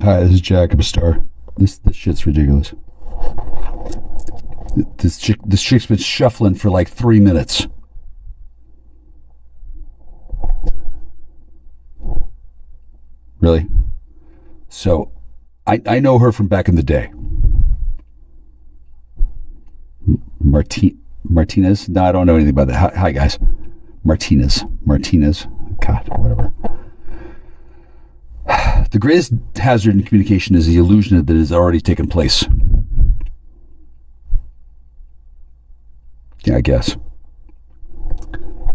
Hi, this is Jack. I'm a star. This shit's ridiculous. This chick's been shuffling for like 3 minutes. Really? So, I know her from back in the day. Martinez? No, I don't know anything about that. Hi guys. Martinez. God, whatever. The greatest hazard in communication is the illusion that it has already taken place. Yeah, I guess.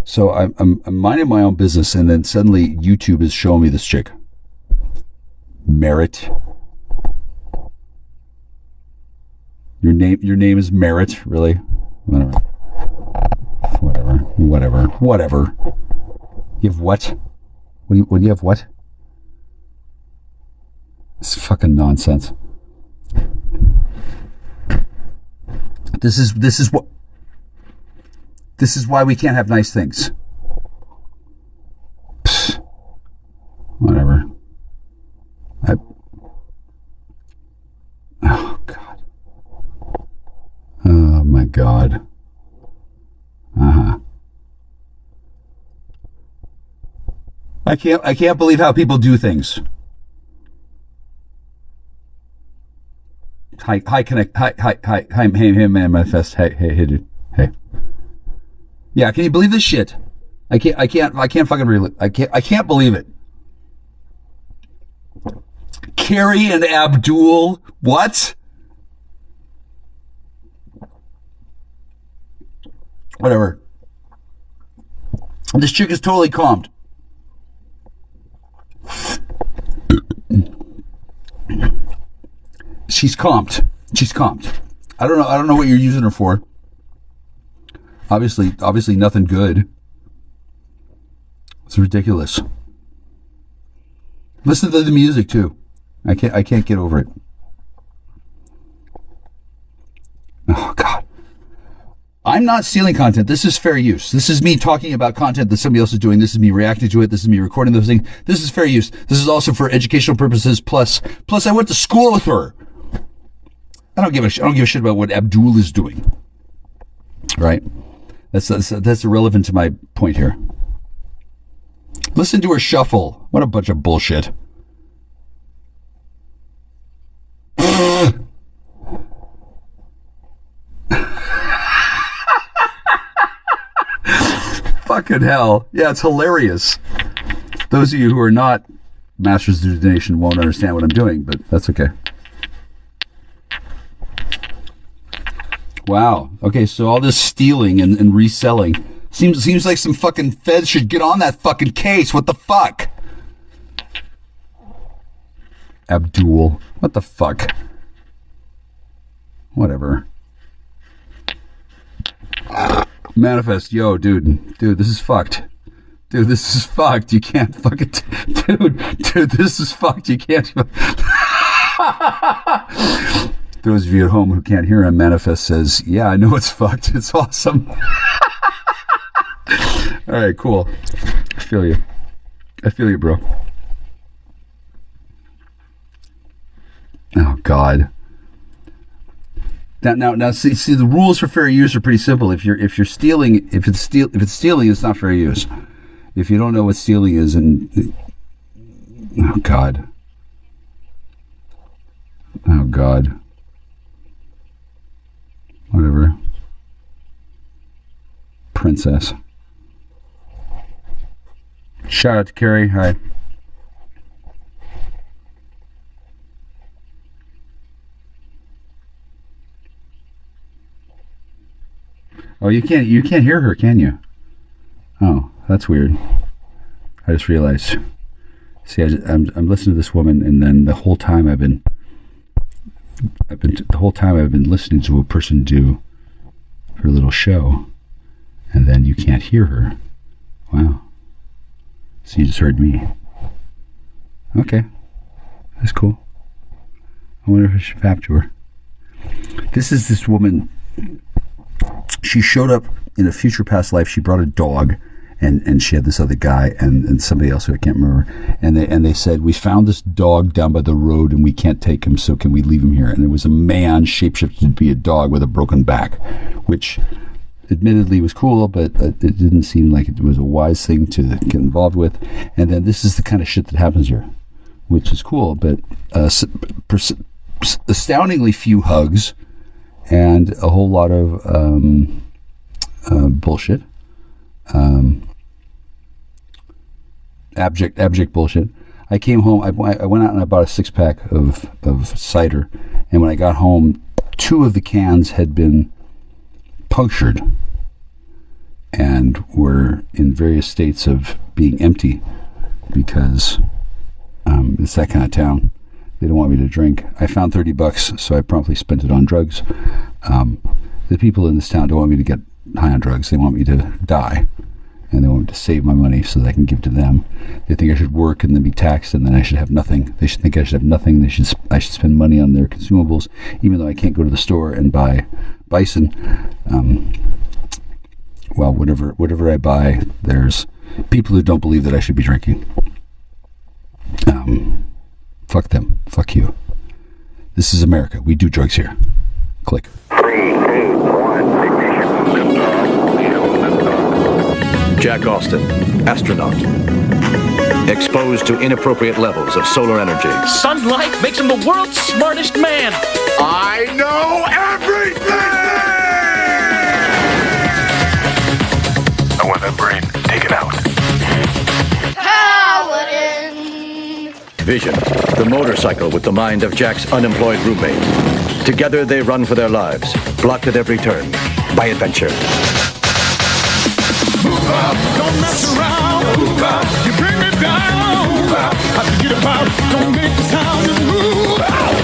So I'm minding my own business, and then suddenly YouTube is showing me this chick. Merit. Your name is Merit, really? Whatever. You have what? What do you have what? It's fucking nonsense. This is why we can't have nice things. Pfft. Whatever. Oh God. Oh my God. I can't believe how people do things. Hi, connect. Hey, man, manifest. Hey, dude. Hey. Yeah, can you believe this shit? I can't fucking believe it. I can't believe it. Carrie and Abdul, what? Whatever. This chick is totally calmed. She's calmed. I don't know what you're using her for. Obviously nothing good. It's ridiculous. Listen to the music too. I can't get over it. Oh God. I'm not stealing content. This is fair use. This is me talking about content that somebody else is doing. This is me reacting to it. This is me recording those things. This is fair use. This is also for educational purposes. Plus I went to school with her. I don't give a shit about what Abdul is doing. Right? That's irrelevant to my point here. Listen to her shuffle. What a bunch of bullshit. Fucking hell. Yeah, it's hilarious. Those of you who are not masters of the nation won't understand what I'm doing, but that's okay. Wow. Okay, so all this stealing and reselling seems like some fucking feds should get on that fucking case. What the fuck? Abdul. What the fuck? Whatever. Manifest. Yo, dude, this is fucked. Dude, this is fucked. You can't fucking... Dude, this is fucked. You can't... Those of you at home who can't hear him, Manifest says, yeah, I know it's fucked. It's awesome. All right, cool. I feel you, bro. Oh, God. Now, see, the rules for fair use are pretty simple. If you're stealing, if it's stealing, it's not fair use. If you don't know what stealing is, and oh God. Whatever. Princess. Shout out to Carrie. Hi. Oh, you can't hear her, can you? Oh, that's weird. I just realized. See, I'm listening to this woman, and then the whole time I've been listening to a person do her little show, and then you can't hear her. Wow. So you just heard me. Okay, that's cool. I wonder if I should fap to her. This is this woman. She showed up in a future past life. She brought a dog, and she had this other guy and somebody else who I can't remember, and they said, we found this dog down by the road and we can't take him, so can we leave him here? And it was a man shapeshifted to be a dog with a broken back, which admittedly was cool, but it didn't seem like it was a wise thing to get involved with. And then this is the kind of shit that happens here, which is cool, but astoundingly few hugs and a whole lot of bullshit, abject bullshit. I came home, I went out and I bought a 6-pack of cider, and when I got home, 2 of the cans had been punctured and were in various states of being empty because it's that kind of town. They don't want me to drink. I found $30, so I promptly spent it on drugs. The people in this town don't want me to get high on drugs. They want me to die, and they want me to save my money so that I can give to them. They think I should work and then be taxed, and then I should have nothing. They should think I should have nothing. I should spend money on their consumables, even though I can't go to the store and buy bison. Well, whatever I buy, there's people who don't believe that I should be drinking. Fuck them. Fuck you. This is America. We do drugs here. Click. 3, 2, 1, ignition. Jack Austin, astronaut. Exposed to inappropriate levels of solar energy. Sunlight makes him the world's smartest man. I know everything! I want that brain. Take it out. Vision, the motorcycle with the mind of Jack's unemployed roommate. Together they run for their lives, blocked at every turn by adventure. Move up, don't mess around. Move up, you bring me down. Move up, I forget about, don't make the sound, just move out.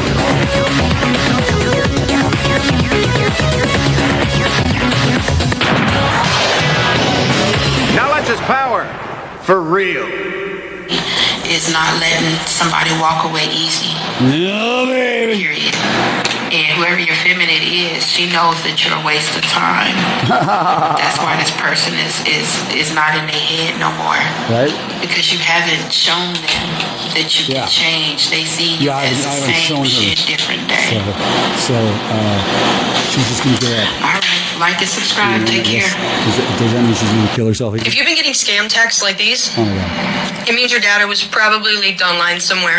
Knowledge is power, for real. Is not letting somebody walk away easy. No, baby. Period. And whoever your feminine is, she knows that you're a waste of time. That's why this person is not in their head no more. Right? Because you haven't shown them that you can change. They see you as the same shit, different day. So she's just gonna get All right. Like and subscribe. Take care. Does that mean she's gonna kill herself again? If you've been getting scam texts like these, Oh my god. it means your data was probably leaked online somewhere.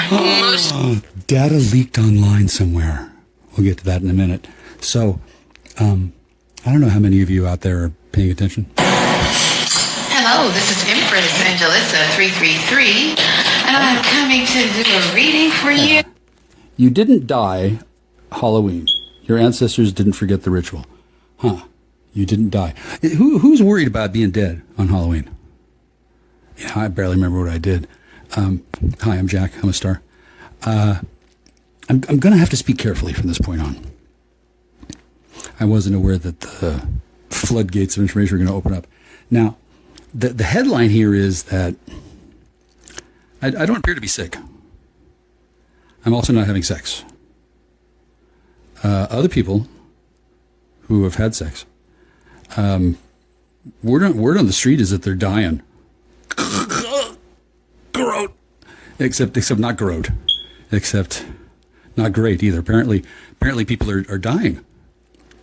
Data leaked online somewhere. We'll get to that in a minute. So, I don't know how many of you out there are paying attention. Hello, this is Empress Angelissa 333, and I'm coming to do a reading for you. You didn't die Halloween. Your ancestors didn't forget the ritual. Huh. You didn't die. Who's worried about being dead on Halloween? Yeah, I barely remember what I did. Hi, I'm Jack. I'm a star. I'm going to have to speak carefully from this point on. I wasn't aware that the floodgates of information were going to open up. Now, the headline here is that I don't appear to be sick. I'm also not having sex. Other people who have had sex, word on the street is that they're dying. Garrot. Except not garrot. Except not great either. Apparently people are dying.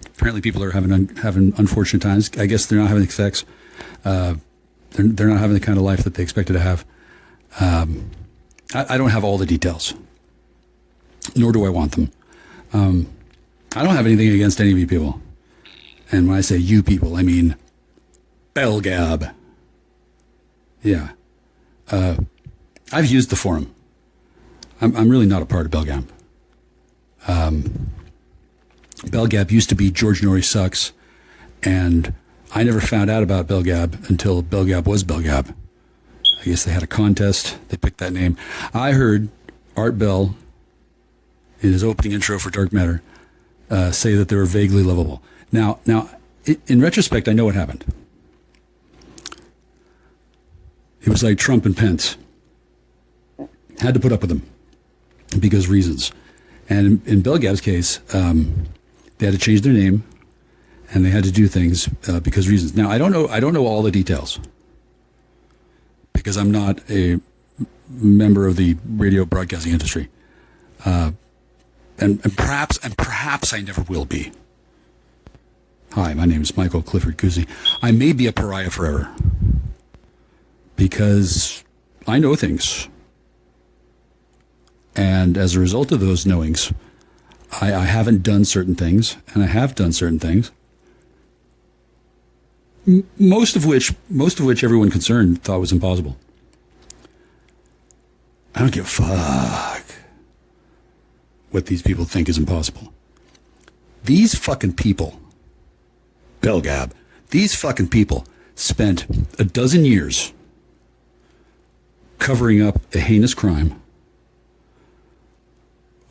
Apparently people are having unfortunate times. I guess they're not having sex. They're not having the kind of life that they expected to have. I don't have all the details, nor do I want them. I don't have anything against any of you people. And when I say you people, I mean Belgab. Yeah. I've used the forum. I'm really not a part of Belgab. Belgab used to be George Norrie Sucks, and I never found out about Belgab until Belgab was Belgab. I guess they had a contest. They picked that name. I heard Art Bell, in his opening intro for Dark Matter, say that they were vaguely lovable. Now, in retrospect, I know what happened. It was like Trump and Pence. Had to put up with them because reasons. And in Belgab's case, they had to change their name, and they had to do things because reasons. Now, I don't know all the details. because I'm not a member of the radio broadcasting industry. And perhaps I never will be. Hi, my name is Michael Clifford Kuzi. I may be a pariah forever because I know things. And as a result of those knowings, I haven't done certain things, and I have done certain things. Most of which everyone concerned thought was impossible. I don't give a fuck what these people think is impossible. These fucking people, Belgab, these fucking people spent a dozen years covering up a heinous crime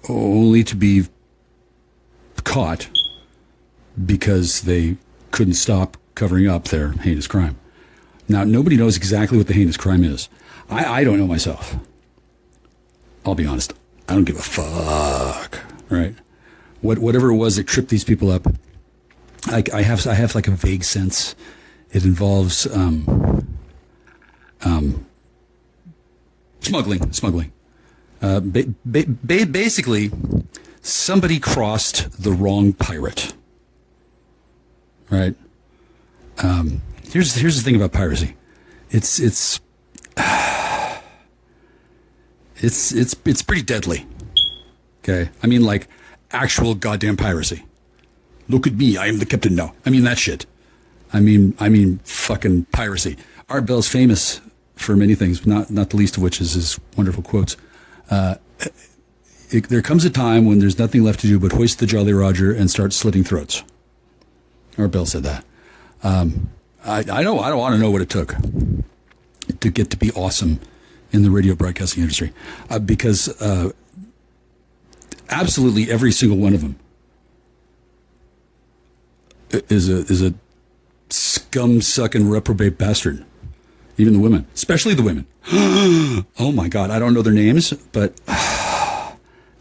only to be caught because they couldn't stop covering up their heinous crime. Now, nobody knows exactly what the heinous crime is. I don't know myself. I'll be honest. I don't give a fuck, right? Whatever it was that tripped these people up, I have like a vague sense. It involves smuggling. Basically, somebody crossed the wrong pirate, right? Here's the thing about piracy. It's pretty deadly. Okay, I mean, like actual goddamn piracy. Look at me, I am the captain now. I mean that shit. I mean fucking piracy. Art Bell's famous for many things, not the least of which is his wonderful quotes. There comes a time when there's nothing left to do but hoist the Jolly Roger and start slitting throats. Art Bell said that. I don't want to know what it took to get to be awesome in the radio broadcasting industry, because absolutely every single one of them is a scum-sucking reprobate bastard. Even the women, especially the women. Oh my God, I don't know their names, but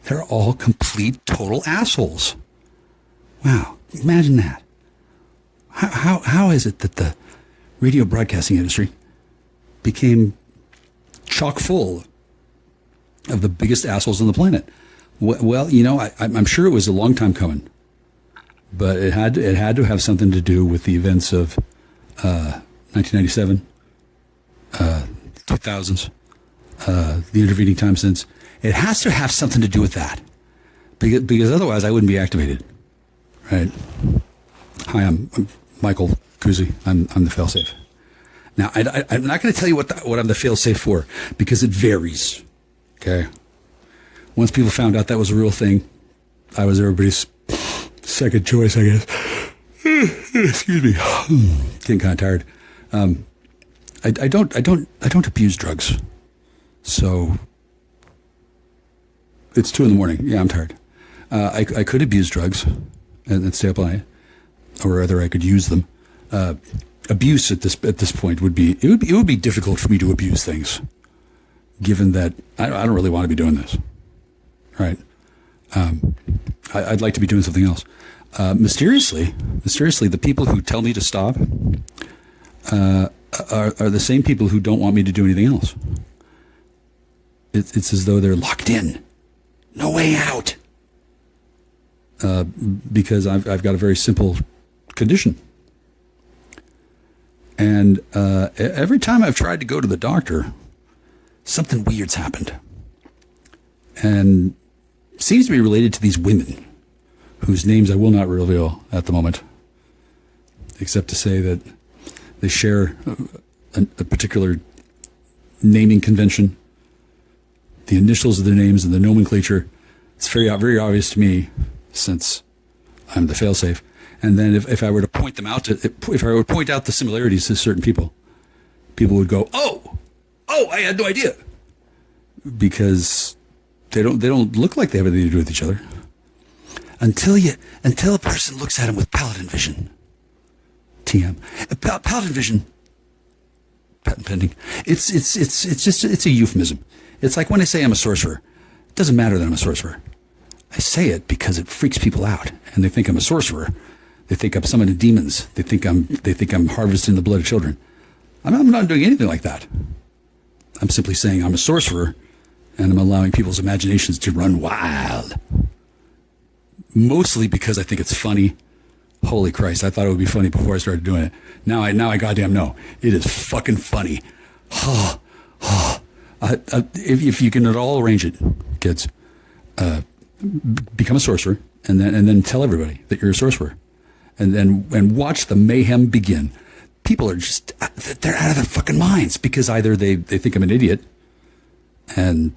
they're all complete, total assholes. Wow, imagine that. How is it that the radio broadcasting industry became chock full of the biggest assholes on the planet? Well, you know, I'm sure it was a long time coming, but it had to have something to do with the events of 1997, 2000s, the intervening time since. It has to have something to do with that, because otherwise I wouldn't be activated, right? Hi, I'm Michael Kuzi. I'm the failsafe. Now, I'm not going to tell you what I'm the failsafe for, because it varies. Okay. Once people found out that was a real thing, I was everybody's second choice, I guess. Excuse me. Getting kind of tired. I don't abuse drugs. So it's 2 a.m. Yeah, I'm tired. I could abuse drugs and stay up all night, or rather, I could use them. Abuse at this point would be difficult for me to abuse things, given that I don't really want to be doing this. Right? I'd like to be doing something else. Mysteriously, the people who tell me to stop are the same people who don't want me to do anything else. It's as though they're locked in, no way out. Because I've got a very simple condition, and every time I've tried to go to the doctor, something weird's happened, and seems to be related to these women, whose names I will not reveal at the moment, except to say that they share a particular naming convention, the initials of their names and the nomenclature. It's very obvious to me, since I'm the failsafe. And then if I were to point them out if I would point out the similarities to certain people would go, oh, I had no idea, because they don't look like they have anything to do with each other until a person looks at them with paladin vision. TM. Paladin vision. Patent pending. It's a euphemism. It's like when I say I'm a sorcerer. It doesn't matter that I'm a sorcerer. I say it because it freaks people out, and they think I'm a sorcerer. They think I'm summoning demons. They think I'm harvesting the blood of children. I'm not doing anything like that. I'm simply saying I'm a sorcerer, and I'm allowing people's imaginations to run wild. Mostly because I think it's funny. Holy Christ, I thought it would be funny before I started doing it. Now I goddamn know. It is fucking funny. If you can at all arrange it, kids, become a sorcerer and then tell everybody that you're a sorcerer, and watch the mayhem begin. People are just, they're out of their fucking minds because either they think I'm an idiot and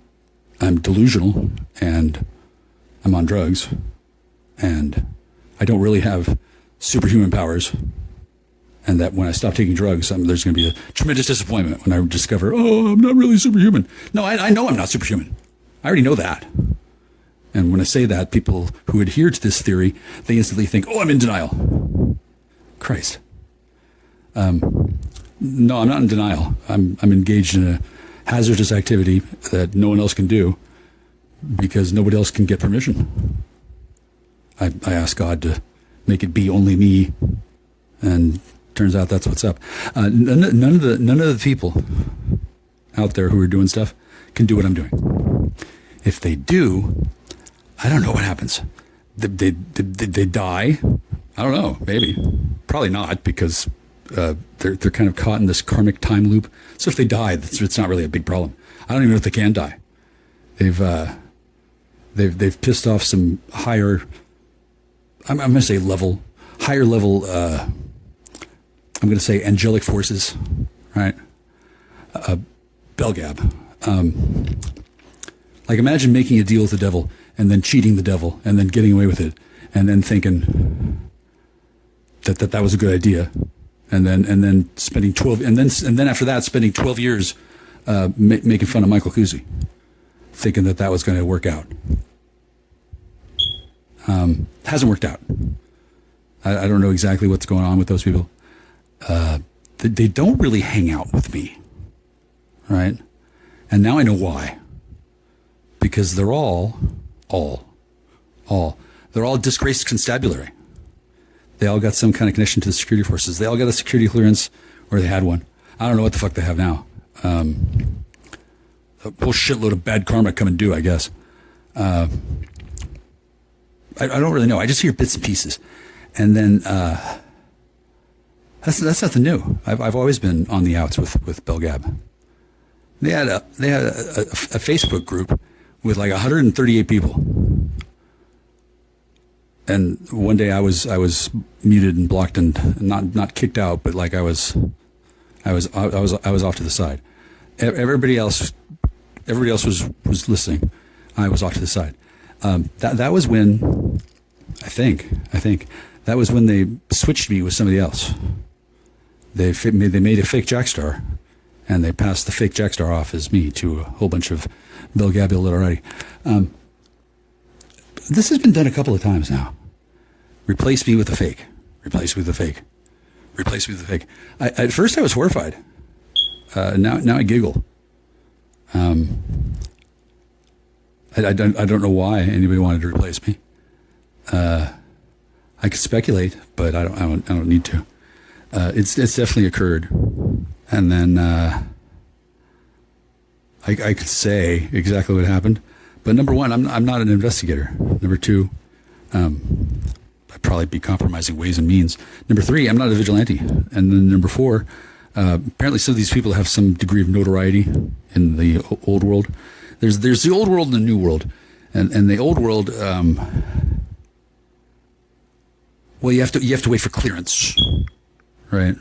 I'm delusional and I'm on drugs and I don't really have superhuman powers, and that when I stop taking drugs, there's going to be a tremendous disappointment when I discover, oh, I'm not really superhuman. No, I know I'm not superhuman. I already know that. And when I say that, people who adhere to this theory, they instantly think, oh, I'm in denial. Christ. No, I'm not in denial. I'm engaged in a hazardous activity that no one else can do because nobody else can get permission. I asked God to make it be only me, and turns out that's what's up. None of the people out there who are doing stuff can do what I'm doing. If they do, I don't know what happens. They die. I don't know. Maybe. Probably not, because they're kind of caught in this karmic time loop. So if they die, it's not really a big problem. I don't even know if they can die. They've pissed off some higher. I'm going to say higher level. I'm going to say angelic forces, right? Belgab. Like, imagine making a deal with the devil and then cheating the devil and then getting away with it and then thinking that was a good idea, and then spending 12 and then after that spending 12 years making fun of Michael Cusi, thinking that was going to work out. Hasn't worked out. I don't know exactly what's going on with those people. They don't really hang out with me, right? And now I know why. Because they're all disgraced constabulary. They all got some kind of connection to the security forces. They all got a security clearance, or they had one. I don't know what the fuck they have now. A whole shitload of bad karma coming due, I guess. I don't really know. I just hear bits and pieces. And then that's nothing new. I've always been on the outs with Belgab. They had a Facebook group with like 138 people. And one day I was muted and blocked and not kicked out, but like I was off to the side. Everybody else was listening. I was off to the side. That was when I think that was when they switched me with somebody else. They made a fake Jackstar, and they passed the fake Jackstar off as me to a whole bunch of Belgab illiterati. This has been done a couple of times now. Replace me with a fake. Replace me with a fake. Replace me with a fake. At first I was horrified. Now I giggle. I don't know why anybody wanted to replace me. I could speculate, but I don't need to. It's definitely occurred, and then I could say exactly what happened. But number one, I'm not an investigator. Number two, I'd probably be compromising ways and means. Number three, I'm not a vigilante. And then number four, apparently some of these people have some degree of notoriety in the old world. There's the old world and the new world, and the old world. Well, you have to wait for clearance, right?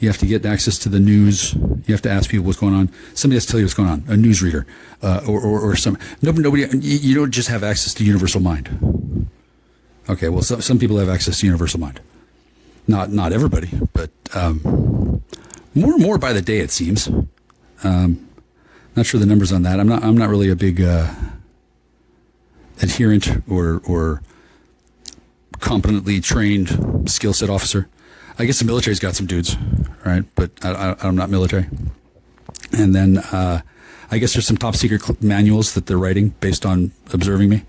You have to get access to the news. You have to ask people what's going on. Somebody has to tell you what's going on. A newsreader, or some nobody. You don't just have access to universal mind. Okay, well, some people have access to universal mind. Not everybody, but more and more by the day, it seems. Not sure the numbers on that. I'm not really a big adherent or competently trained skill set officer. I guess the military's got some dudes, right? But I'm not military. And then I guess there's some top secret manuals that they're writing based on observing me,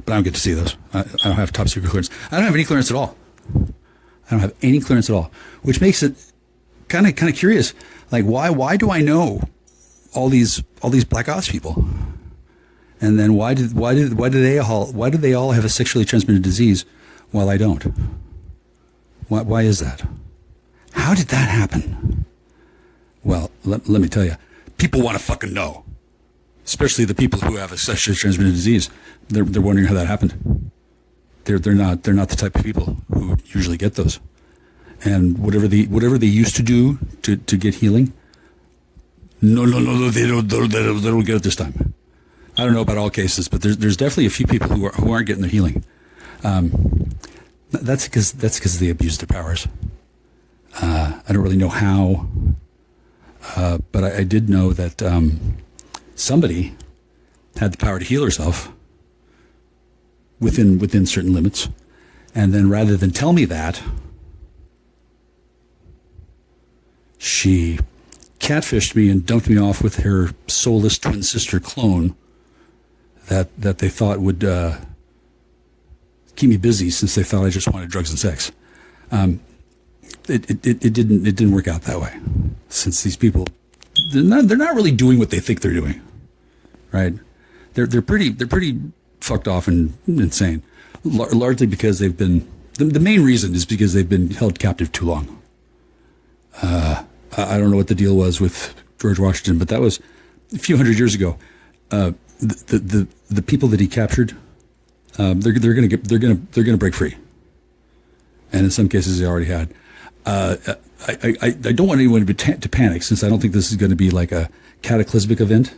but I don't get to see those. I don't have top secret clearance. I don't have any clearance at all. Which makes it kind of curious. Like, why do I know all these Black Ops people? And then why do they all have a sexually transmitted disease while I don't? Why is that? How did that happen? Well, let me tell you, people want to fucking know, especially the people who have a sexually transmitted disease. They're wondering how that happened. They're not the type of people who usually get those. And whatever they used to do to get healing, no, they don't get it this time. I don't know about all cases, but there's definitely a few people who aren't getting their healing. That's because they abuse their powers. I don't really know how, but I did know that somebody had the power to heal herself within certain limits, and then rather than tell me that, she catfished me and dumped me off with her soulless twin sister clone that they thought would keep me busy, since they thought I just wanted drugs and sex. It didn't work out that way, since these people, they're not really doing what they think they're doing, right? They're pretty fucked off and insane, largely because they've been, the main reason is because they've been held captive too long. I don't know what the deal was with George Washington, but that was a few hundred years ago. The people that he captured, they're gonna break free, and in some cases they already had. I don't want anyone to panic, since I don't think this is going to be like a cataclysmic event,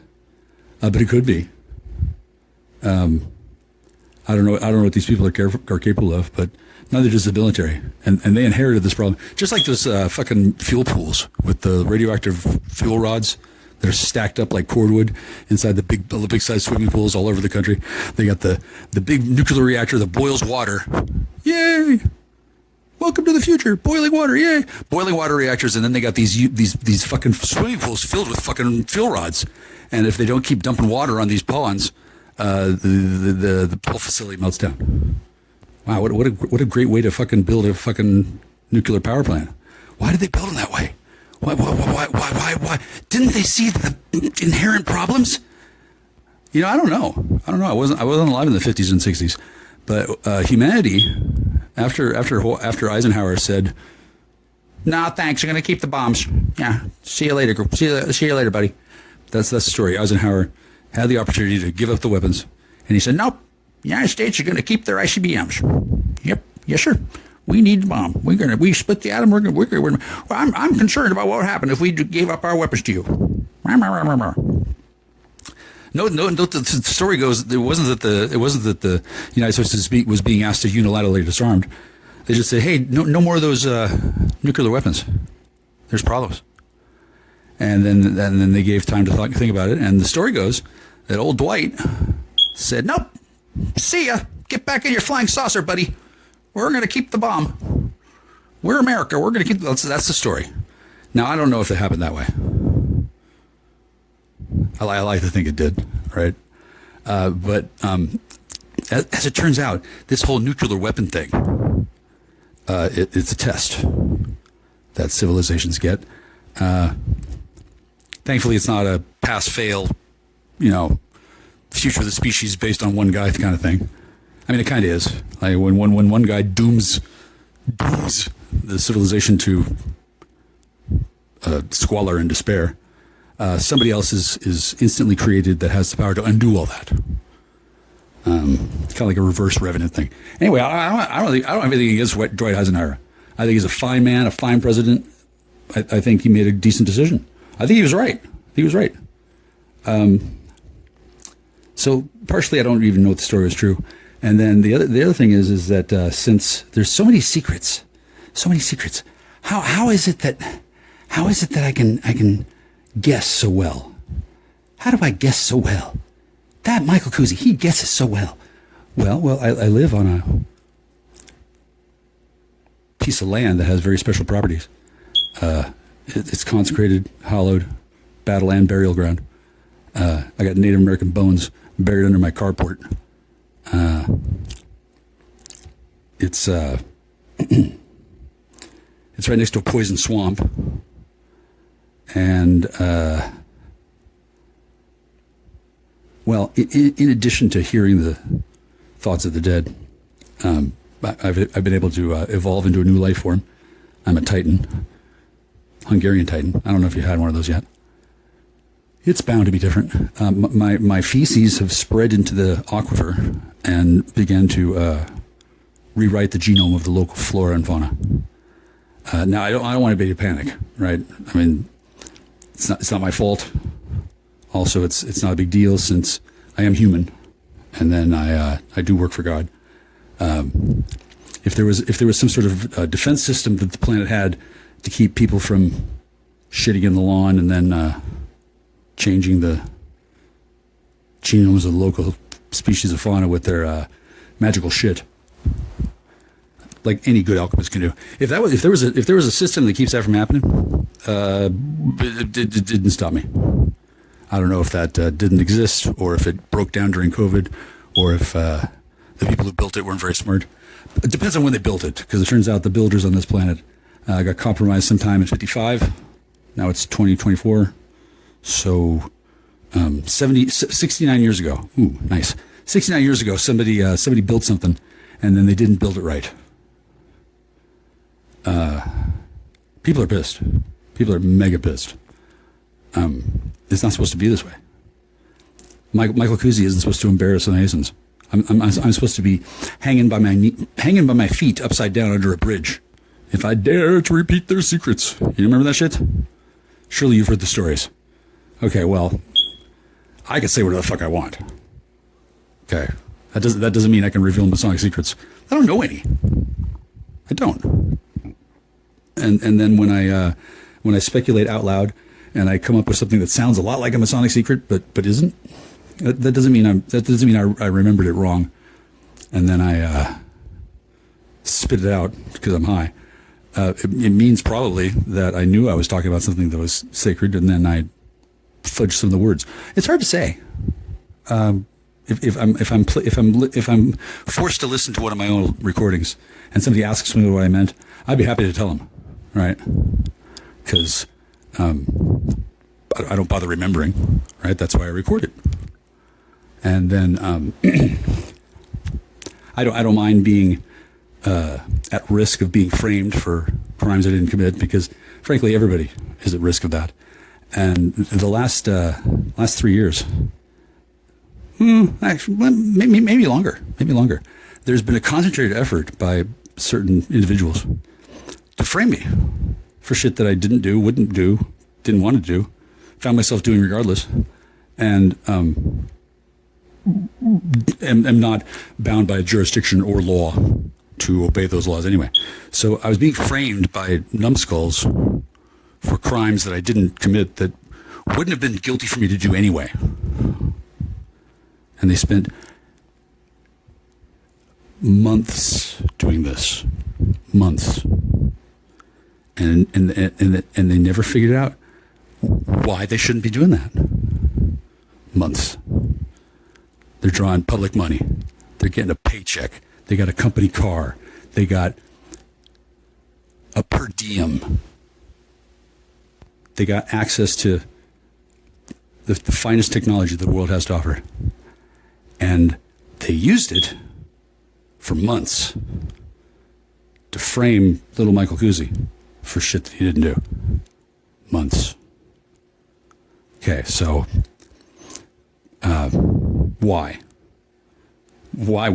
but it could be. I don't know what these people are capable of, but neither does the military, and they inherited this problem. Just like those fucking fuel pools with the radioactive fuel rods that are stacked up like cordwood inside the big size swimming pools all over the country. They got the big nuclear reactor that boils water. Yay! Welcome to the future, boiling water, yay! Boiling water reactors, and then they got these fucking swimming pools filled with fucking fuel rods. And if they don't keep dumping water on these ponds, the whole facility melts down. Wow, what a great way to fucking build a fucking nuclear power plant. Why did they build them that way? Why? Didn't they see the inherent problems? You know, I don't know. I wasn't alive in the 50s and 60s, but humanity, after Eisenhower said, "Nah, thanks. I'm going to keep the bombs. Yeah, see you later. See you later, buddy." That's the story. Eisenhower had the opportunity to give up the weapons, and he said, "Nope. The United States are going to keep their ICBMs. Yep, yes, sir. We need the bomb. We split the atom. I'm concerned about what would happen if we gave up our weapons to you." No. The story goes, it wasn't that the United States was being asked to unilaterally disarmed. They just said, "Hey, no more of those nuclear weapons. There's problems." And then they gave time to think about it. And the story goes that old Dwight said, "Nope. See ya. Get back in your flying saucer, buddy. We're going to keep the bomb. We're America. We're going to keep..." That's the story. Now, I don't know if it happened that way. I like to think it did, right? But as it turns out, this whole nuclear weapon thing, it's a test that civilizations get. Thankfully, it's not a pass-fail, future of the species based on one guy kind of thing. I mean, it kind of is. Like when one guy dooms the civilization to squalor and despair, somebody else is instantly created that has the power to undo all that. It's kind of like a reverse Revenant thing. Anyway, I don't have anything against Dwight Eisenhower. I think he's a fine man, a fine president. I think he made a decent decision. I think he was right. So partially, I don't even know if the story was true. And then the other thing is that since there's so many secrets, how is it that I can guess so well? How do I guess so well? That Michael Kuzi, he guesses so well. Well, I live on a piece of land that has very special properties. It's consecrated, hallowed, battle and burial ground. I got Native American bones buried under my carport. It's it's right next to a poison swamp, and Well, in addition to hearing the thoughts of the dead, I've been able to evolve into a new life form. I'm a Titan, Hungarian Titan. I don't know if you had one of those yet. It's bound to be different. My feces have spread into the aquifer and began to rewrite the genome of the local flora and fauna. Now, I don't want anybody to panic, right? I mean, it's not my fault. Also, it's not a big deal since I am human, and then I do work for God. If there was some sort of defense system that the planet had to keep people from shitting in the lawn and then changing the genomes of the local species of fauna with their magical shit, like any good alchemist can do. If there was a system that keeps that from happening, it didn't stop me. I don't know if that didn't exist, or if it broke down during COVID, or if the people who built it weren't very smart. It depends on when they built it, because it turns out the builders on this planet got compromised sometime in 55. Now it's 2024. So 69 years ago. Ooh, nice. 69 years ago, somebody built something, and then they didn't build it right. People are pissed. People are mega pissed. It's not supposed to be this way. Michael Cusi isn't supposed to embarrass the Masons. I'm supposed to be hanging by my feet upside down under a bridge, if I dare to repeat their secrets. You remember that shit? Surely you've heard the stories. Okay, well, I can say whatever the fuck I want. Okay, that doesn't mean I can reveal Masonic secrets. I don't know any. I don't. And then when I speculate out loud and I come up with something that sounds a lot like a Masonic secret but isn't, that doesn't mean I remembered it wrong, and then I spit it out because I'm high. It means probably that I knew I was talking about something that was sacred, and then I fudged some of the words. It's hard to say. If I'm forced to listen to one of my own recordings and somebody asks me what I meant, I'd be happy to tell them, right? Because I don't bother remembering, right? That's why I record it. And then I don't mind being at risk of being framed for crimes I didn't commit, because frankly everybody is at risk of that. And the last 3 years, actually, maybe longer. There's been a concentrated effort by certain individuals to frame me for shit that I didn't do, wouldn't do, didn't want to do, found myself doing regardless, and am not bound by jurisdiction or law to obey those laws anyway. So I was being framed by numbskulls for crimes that I didn't commit, that wouldn't have been guilty for me to do anyway. And they spent months doing this. Months. And they never figured out why they shouldn't be doing that. Months. They're drawing public money. They're getting a paycheck. They got a company car. They got a per diem. They got access to the finest technology the world has to offer. And they used it for months to frame little Michael Cusi for shit that he didn't do. Months. Okay, so why? Why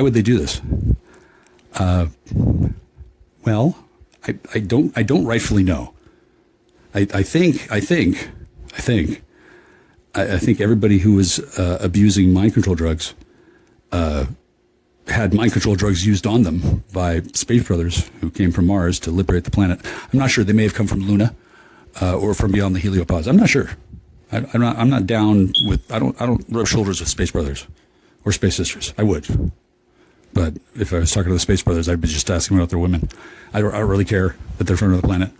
would they do this? Well, I don't rightfully know. I think everybody who was abusing mind control drugs had mind control drugs used on them by space brothers who came from Mars to liberate the planet. I'm not sure. They may have come from Luna or from beyond the heliopause. I'm not sure. I'm not down with. I don't rub shoulders with space brothers or space sisters. I would, but if I was talking to the space brothers, I'd be just asking about their women. I don't really care that they're from another planet.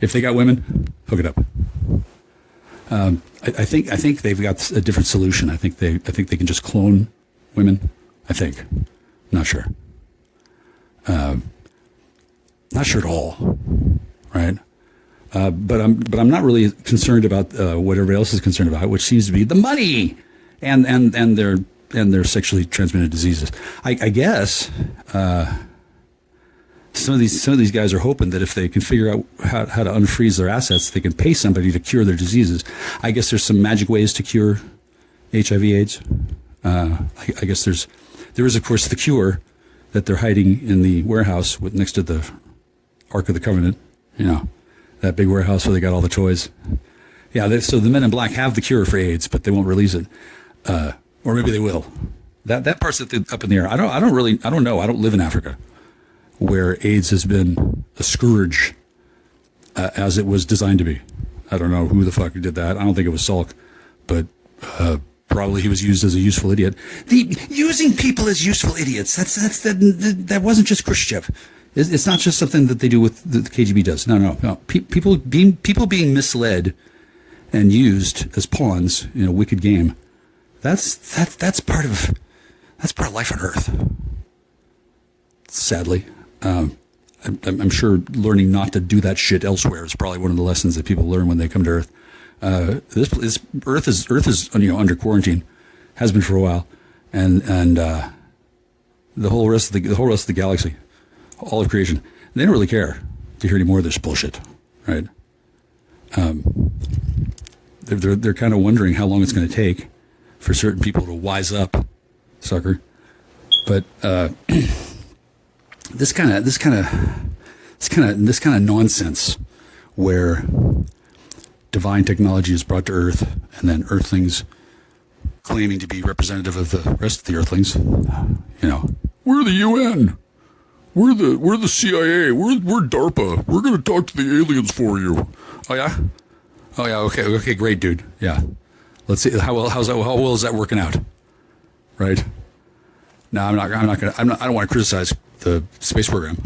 If they got women, hook it up. I think they've got a different solution. I think they can just clone women. I think. Not sure. Not sure at all. Right. But I'm not really concerned about what everybody else is concerned about, which seems to be the money. and their sexually transmitted diseases. I guess some of these guys are hoping that if they can figure out how to unfreeze their assets, they can pay somebody to cure their diseases. I guess there's some magic ways to cure HIV/AIDS. I guess there is of course the cure that they're hiding in the warehouse next to the Ark of the Covenant. You know, that big warehouse where they got all the toys. Yeah, so the Men in Black have the cure for AIDS, but they won't release it, or maybe they will. That part's up in the air. I don't know. I don't live in Africa, where AIDS has been a scourge as it was designed to be. I don't know who the fuck did that. I don't think it was Salk, but probably he was used as a useful idiot. Using people as useful idiots. That wasn't just Khrushchev. It's not just something that they do with the KGB does. No. People being misled and used as pawns in a wicked game. That's part of life on Earth. Sadly, I'm sure learning not to do that shit elsewhere is probably one of the lessons that people learn when they come to Earth. This Earth is under quarantine, has been for a while, and the whole rest of the galaxy, all of creation, they don't really care to hear any more of this bullshit, right? They're kind of wondering how long it's going to take for certain people to wise up, sucker. But this kind of nonsense where divine technology is brought to Earth, and then Earthlings claiming to be representative of the rest of the Earthlings. You know, we're the UN, we're the CIA, we're DARPA. We're going to talk to the aliens for you. Oh yeah. Okay, great, dude. Yeah, let's see how well is that working out, right? No, I don't want to criticize the space program.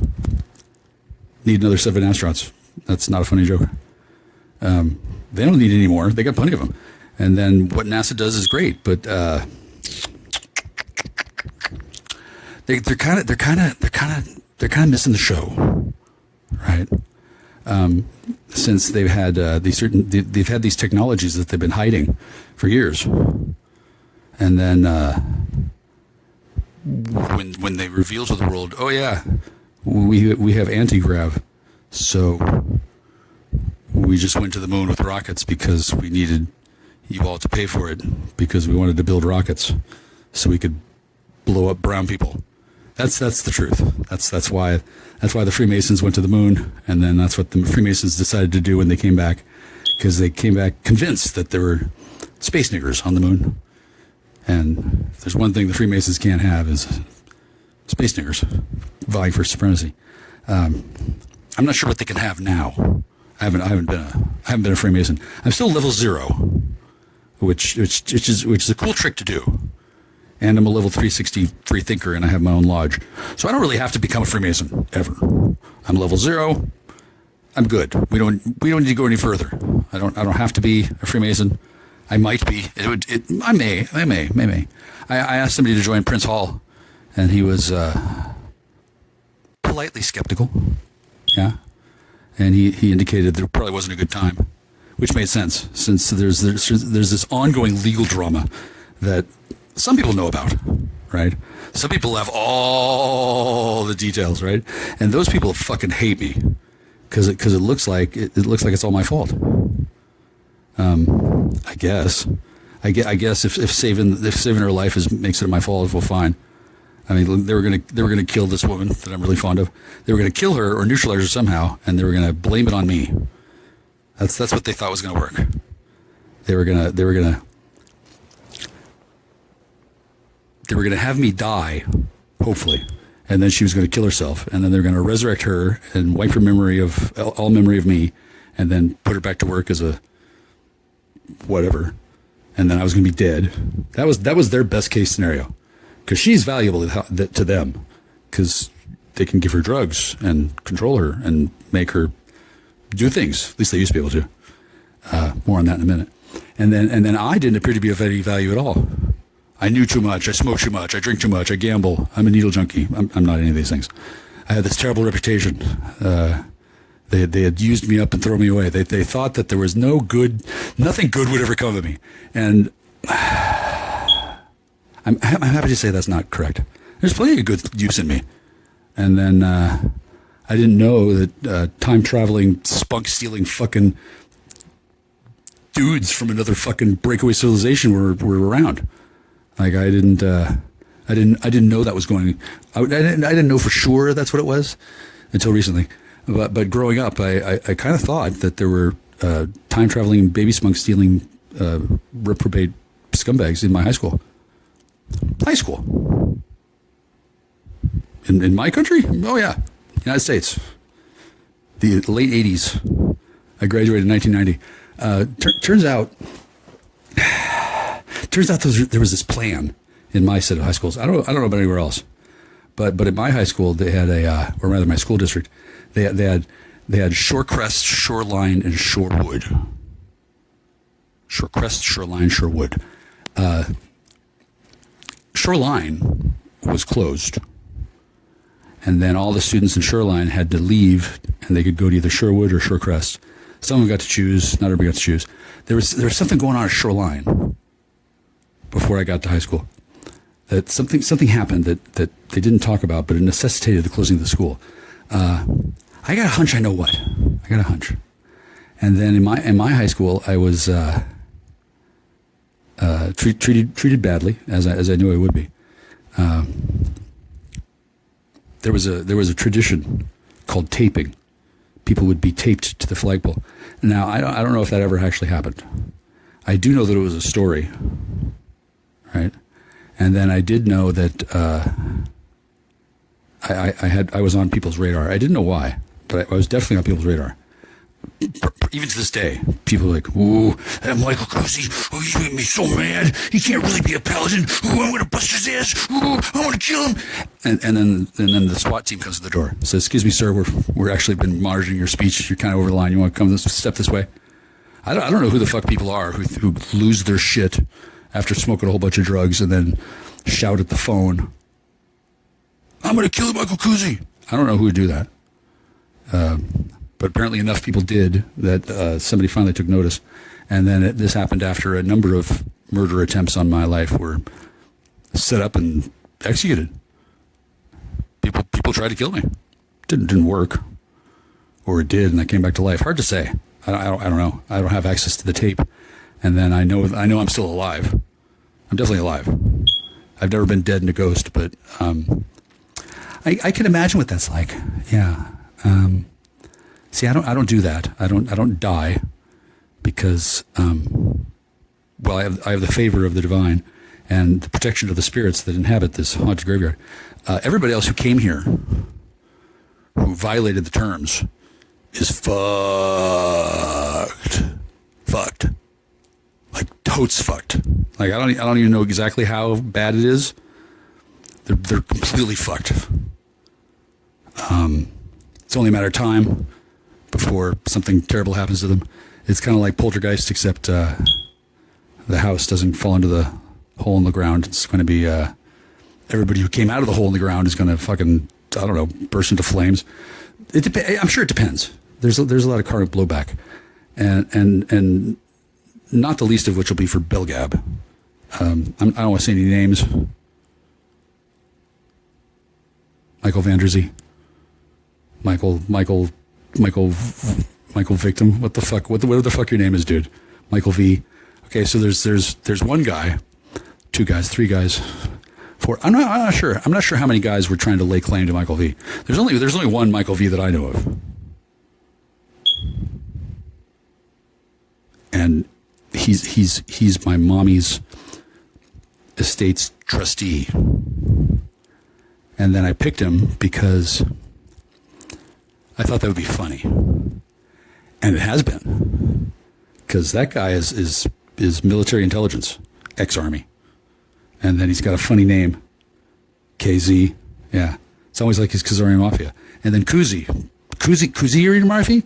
Need another 7 astronauts. That's not a funny joke. They don't need any more. They got plenty of them. And then what NASA does is great, but they're kind of missing the show, right? Since they've had they've had these technologies that they've been hiding for years, and then when they reveal to the world, oh yeah, we have anti-grav, so we just went to the moon with rockets because we needed you all to pay for it, because we wanted to build rockets so we could blow up brown people. That's the truth. That's why the Freemasons went to the moon, and then that's what the Freemasons decided to do when they came back, because they came back convinced that there were space niggers on the moon. And if there's one thing the Freemasons can't have is space niggers vying for supremacy. I'm not sure what they can have now. I haven't been a Freemason. I'm still level 0, which is a cool trick to do. And I'm a level 360 free thinker, and I have my own lodge. So I don't really have to become a Freemason, ever. I'm level 0. I'm good. We don't need to go any further. I don't have to be a Freemason. I might be. I may. I asked somebody to join Prince Hall, and he was politely skeptical. Yeah. And he indicated there probably wasn't a good time, which made sense, since there's this ongoing legal drama that some people know about, right? Some people have all the details, right? And those people fucking hate me because it looks like it's all my fault. I guess if saving her life makes it my fault, well, fine. I mean, they were gonna kill this woman that I'm really fond of. They were gonna kill her or neutralize her somehow, and they were gonna blame it on me. That's what they thought was gonna work. They were gonna have me die, hopefully, and then she was gonna kill herself, and then they're gonna resurrect her and wipe her memory of all memory of me, and then put her back to work as a whatever, and then I was gonna be dead. That was their best case scenario. Because she's valuable to them, because they can give her drugs and control her and make her do things. At least they used to be able to. More on that in a minute. And then I didn't appear to be of any value at all. I knew too much. I smoked too much. I drink too much. I gamble. I'm a needle junkie. I'm not any of these things. I had this terrible reputation. They had used me up and thrown me away. They thought that there was nothing good would ever come of me. And I'm happy to say that's not correct. There's plenty of good use in me. And then I didn't know that time-traveling, spunk-stealing fucking dudes from another fucking breakaway civilization were around. Like I didn't know that was going. I didn't know for sure that's what it was until recently. But growing up, I kind of thought that there were time-traveling, baby spunk-stealing, reprobate scumbags in my high school. In my country? Oh, yeah. United States. The late 80s. I graduated in 1990. Turns out there was this plan in my set of high schools. I don't know about anywhere else. But at my high school, they had or rather my school district, they had Shorecrest, Shoreline, and Shorewood. Shorecrest, Shoreline, Shorewood. Shoreline was closed. And then all the students in Shoreline had to leave, and they could go to either Shorewood or Shorecrest. Some of them got to choose. Not everybody got to choose. There was something going on at Shoreline before I got to high school. That something happened that they didn't talk about, but it necessitated the closing of the school. I got a hunch. I know what. I got a hunch. And then in my high school, I was treated badly, as I knew I would be. There was a tradition called taping. People would be taped to the flagpole. Now I don't know if that ever actually happened. I do know that it was a story, right? And then I did know that I was on people's radar. I didn't know why, but I was definitely on people's radar. Even to this day, people are like, "Ooh, that Michael Cousy, oh, he made me so mad. He can't really be a paladin. Ooh, I'm going to bust his ass. Ooh, I want to kill him." And then the SWAT team comes to the door. Says, "Excuse me, sir, we're actually been monitoring your speech. You're kind of over the line. You want to step this way?" I don't know who the fuck people are who lose their shit after smoking a whole bunch of drugs and then shout at the phone, "I'm going to kill Michael Cousy." I don't know who would do that. But apparently enough people did that somebody finally took notice. And then this happened after a number of murder attempts on my life were set up and executed. People tried to kill me. Didn't work. Or it did, and I came back to life. Hard to say. I don't know. I don't have access to the tape. And then I know I'm still alive. I'm definitely alive. I've never been dead in a ghost, but I can imagine what that's like. Yeah. See, I don't do that. I don't die because, I have the favor of the divine and the protection of the spirits that inhabit this haunted graveyard. Everybody else who came here, who violated the terms, is fucked. Like totes fucked. Like I don't even know exactly how bad it is. They're completely fucked. It's only a matter of time before something terrible happens to them. It's kind of like Poltergeist, except the house doesn't fall into the hole in the ground. It's going to be everybody who came out of the hole in the ground is going to fucking, I don't know, burst into flames. I'm sure it depends. There's a lot of karmic blowback, and not the least of which will be for Belgab. I don't want to say any names. Michael Vanderzee. Michael Victim. What the fuck? Whatever the fuck your name is, dude. Michael V. Okay, so there's one guy, two guys, three guys, four. I'm not sure. I'm not sure how many guys were trying to lay claim to Michael V. There's only one Michael V that I know of, and he's my mommy's estate's trustee. And then I picked him because I thought that would be funny. And it has been. Because that guy is military intelligence, ex-army. And then he's got a funny name, KZ. Yeah. It's always like his Khazarian Mafia. And then Khazarian Mafia?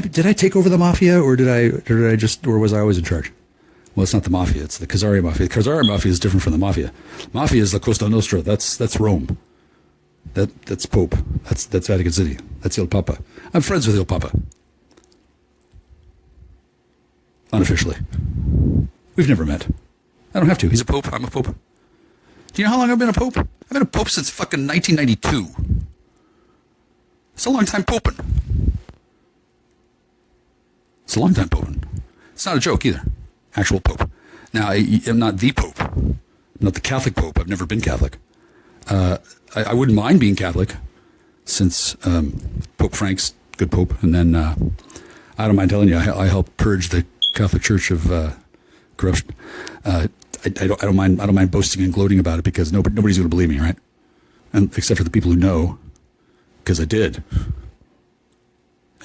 Did I take over the Mafia, or was I always in charge? Well, it's not the Mafia, it's the Khazarian Mafia. The Khazarian Mafia is different from the Mafia. Mafia is La Costa Nostra. That's Rome. That's Pope. That's Vatican City. That's Il Papa. I'm friends with Il Papa. unofficially. We've never met. I don't have to. He's a pope. I'm a pope. Do you know how long I've been a pope? I've been a pope since fucking 1992. It's a long time poping. It's a long time poping. It's not a joke either. Actual pope. Now, I'm not the pope. I'm not the Catholic pope. I've never been Catholic. I wouldn't mind being Catholic since Pope Frank's good pope. And then I don't mind telling you, I helped purge the Catholic Church of corruption. I don't mind boasting and gloating about it because nobody's going to believe me, right? And except for the people who know, because I did.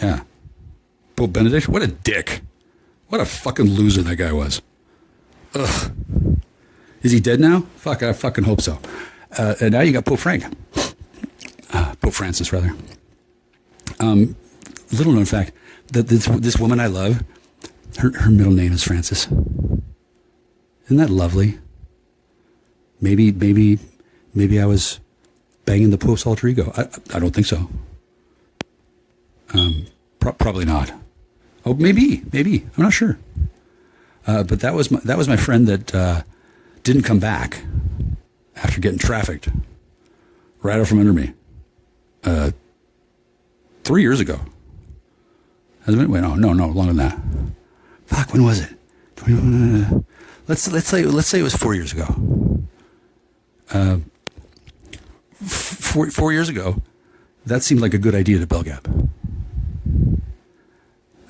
Yeah. Pope Benedict, what a dick. What a fucking loser that guy was. Ugh. Is he dead now? Fuck, I fucking hope so. And now you got Pope Frank. Pope Francis, rather. Little known fact, that this woman I love, her middle name is Francis. Isn't that lovely? Maybe I was banging the Pope's alter ego. I don't think so. Probably not. Oh, maybe. I'm not sure. But that was my friend that didn't come back after getting trafficked right out from under me 3 years ago. Hasn't it? Wait, no, longer than that. Fuck, when was it? Let's say it was 4 years ago. 4 years ago, that seemed like a good idea to Bell Gap.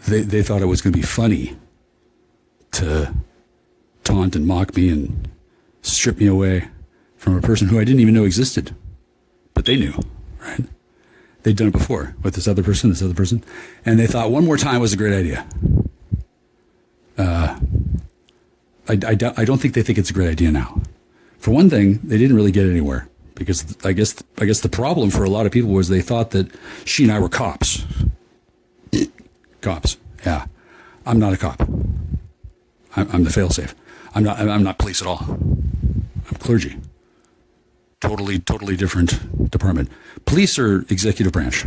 They thought it was going to be funny to taunt and mock me and strip me away from a person who I didn't even know existed. But they knew, right? They'd done it before with this other person. And they thought one more time was a great idea. I don't think they think it's a great idea now. For one thing, they didn't really get anywhere because I guess the problem for a lot of people was they thought that she and I were cops. Cops, yeah. I'm not a cop. I'm the failsafe. I'm not police at all. I'm clergy. Totally different department. Police are executive branch,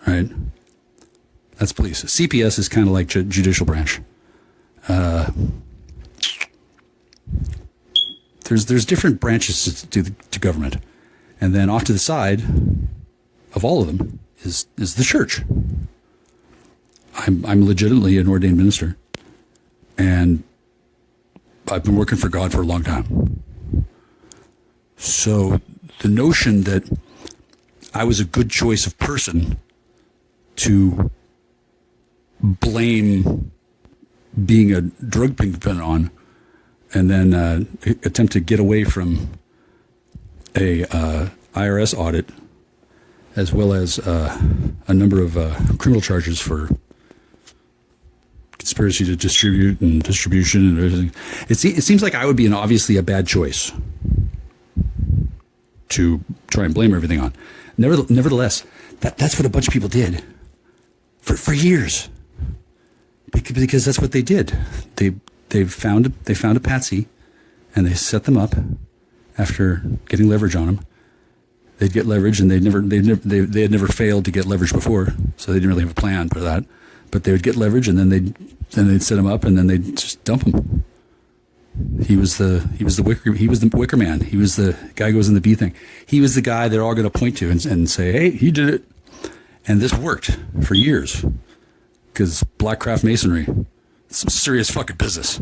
right? That's police. CPS is kind of like judicial branch. There's different branches to government, and then off to the side of all of them is the church. I'm legitimately an ordained minister, and I've been working for God for a long time. So the notion that I was a good choice of person to blame being a drug kingpin on, and then attempt to get away from a IRS audit, as well as a number of criminal charges for conspiracy to distribute and distribution and everything. It seems like I would be obviously a bad choice to try and blame everything on. Nevertheless, that's what a bunch of people did for years, because that's what they did. They found a patsy, and they set them up after getting leverage on them. They'd get leverage, and they had never failed to get leverage before, so they didn't really have a plan for that. But they would get leverage, and then they'd set them up, and then they'd just dump them. He was the wicker man. He was the guy who goes in the bee thing. He was the guy they're all going to point to and say, "Hey, he did it." And this worked for years because black craft masonry, some serious fucking business,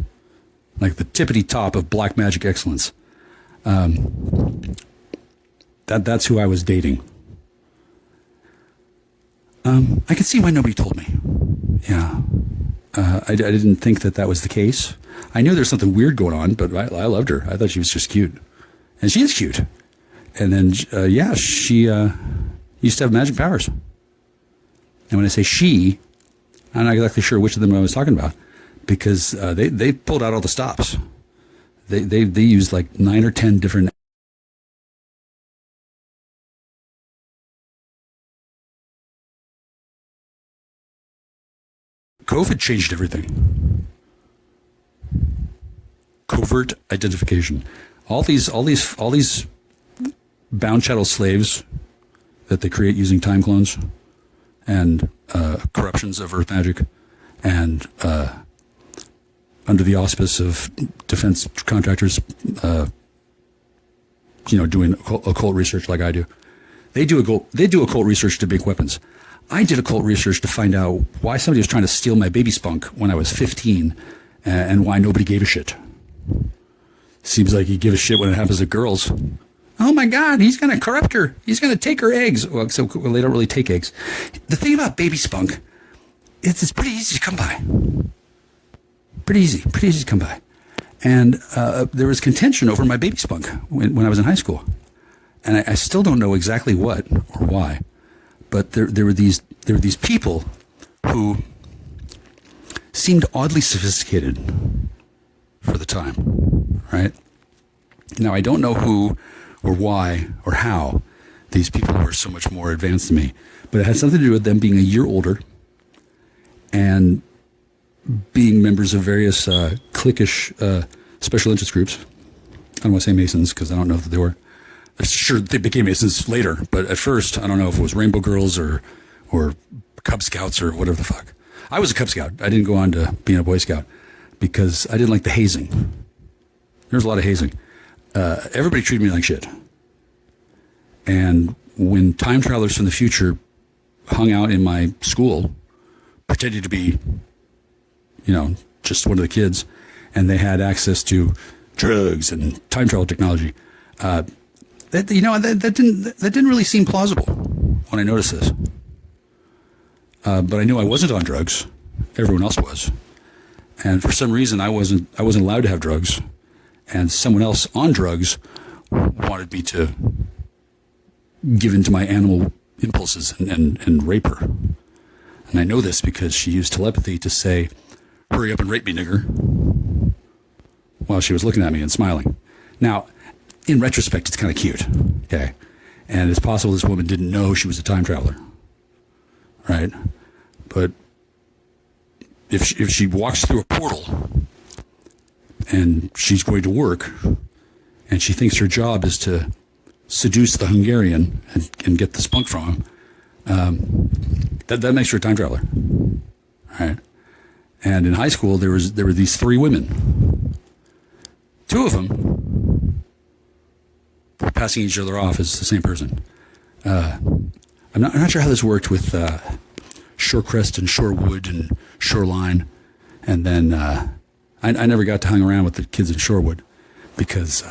like the tippity top of black magic excellence. That's who I was dating. I could see why nobody told me. Yeah. I didn't think that was the case. I knew there's something weird going on, but I loved her. I thought she was just cute. And she is cute. And then, she used to have magic powers. And when I say she, I'm not exactly sure which of them I was talking about, because they pulled out all the stops. They used like 9 or 10 different COVID changed everything. Covert identification. All these bound chattel slaves that they create using time clones and corruptions of earth magic and under the auspice of defense contractors, doing occult research like I do. They do occult research to make weapons. I did occult research to find out why somebody was trying to steal my baby spunk when I was 15 and why nobody gave a shit. Seems like you give a shit when it happens to girls. Oh my God, he's going to corrupt her. He's going to take her eggs. Well, they don't really take eggs. The thing about baby spunk, it's pretty easy to come by. Pretty easy to come by. And there was contention over my baby spunk when I was in high school. And I still don't know exactly what or why. But there were these people who seemed oddly sophisticated for the time, right? Now, I don't know who or why or how these people were so much more advanced than me, but it had something to do with them being a year older and being members of various cliquish special interest groups. I don't want to say Masons because I don't know if they were. Sure, they became Masons later, but at first, I don't know if it was Rainbow Girls or Cub Scouts or whatever the fuck. I was a Cub Scout. I didn't go on to being a Boy Scout because I didn't like the hazing. There was a lot of hazing. Everybody treated me like shit. And when time travelers from the future hung out in my school, pretending to be, just one of the kids, and they had access to drugs and time travel technology, that didn't really seem plausible when I noticed this. But I knew I wasn't on drugs. Everyone else was. And for some reason, I wasn't allowed to have drugs. And someone else on drugs wanted me to give in to my animal impulses and rape her. And I know this because she used telepathy to say, "Hurry up and rape me, nigger," while she was looking at me and smiling. Now, in retrospect, it's kind of cute, okay? And it's possible this woman didn't know she was a time traveler, right? But if she walks through a portal and she's going to work and she thinks her job is to seduce the Hungarian and get the spunk from him, that makes her a time traveler, right? And in high school, there were these three women. Two of them were passing each other off as the same person. I'm not sure how this worked with Shorecrest and Shorewood and Shoreline. And then I never got to hang around with the kids in Shorewood because,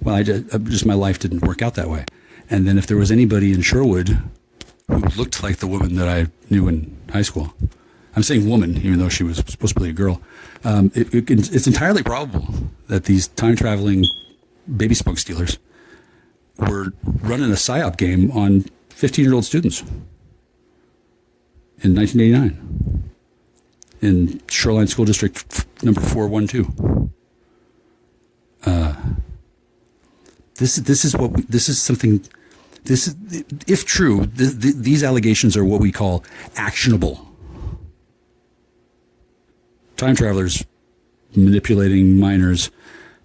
my life didn't work out that way. And then if there was anybody in Shorewood who looked like the woman that I knew in high school, I'm saying woman, even though she was supposed to be a girl, it's entirely probable that these time-traveling baby spunk stealers were running a PSYOP game on 15-year-old students in 1989 in Shoreline School District number 412. If true, these allegations are what we call actionable. Time travelers manipulating minors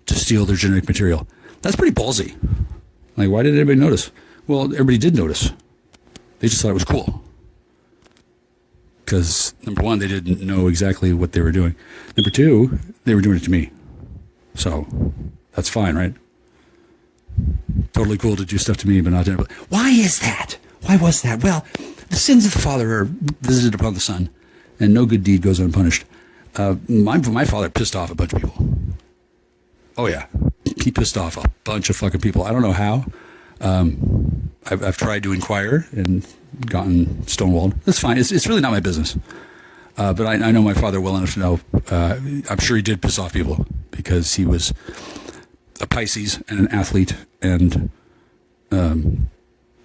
to steal their genetic material. That's pretty ballsy. Like, why did anybody notice? Well, everybody did notice. They just thought it was cool. Because, number one, they didn't know exactly what they were doing. Number two, they were doing it to me. So, that's fine, right? Totally cool to do stuff to me, but not to anybody. Why is that? Why was that? Well, the sins of the father are visited upon the son, and no good deed goes unpunished. My father pissed off a bunch of people. Oh, yeah. He pissed off a bunch of fucking people. I don't know how. I've tried to inquire and gotten stonewalled. That's fine. It's really not my business. But I know my father well enough to know. I'm sure he did piss off people because he was a Pisces and an athlete, and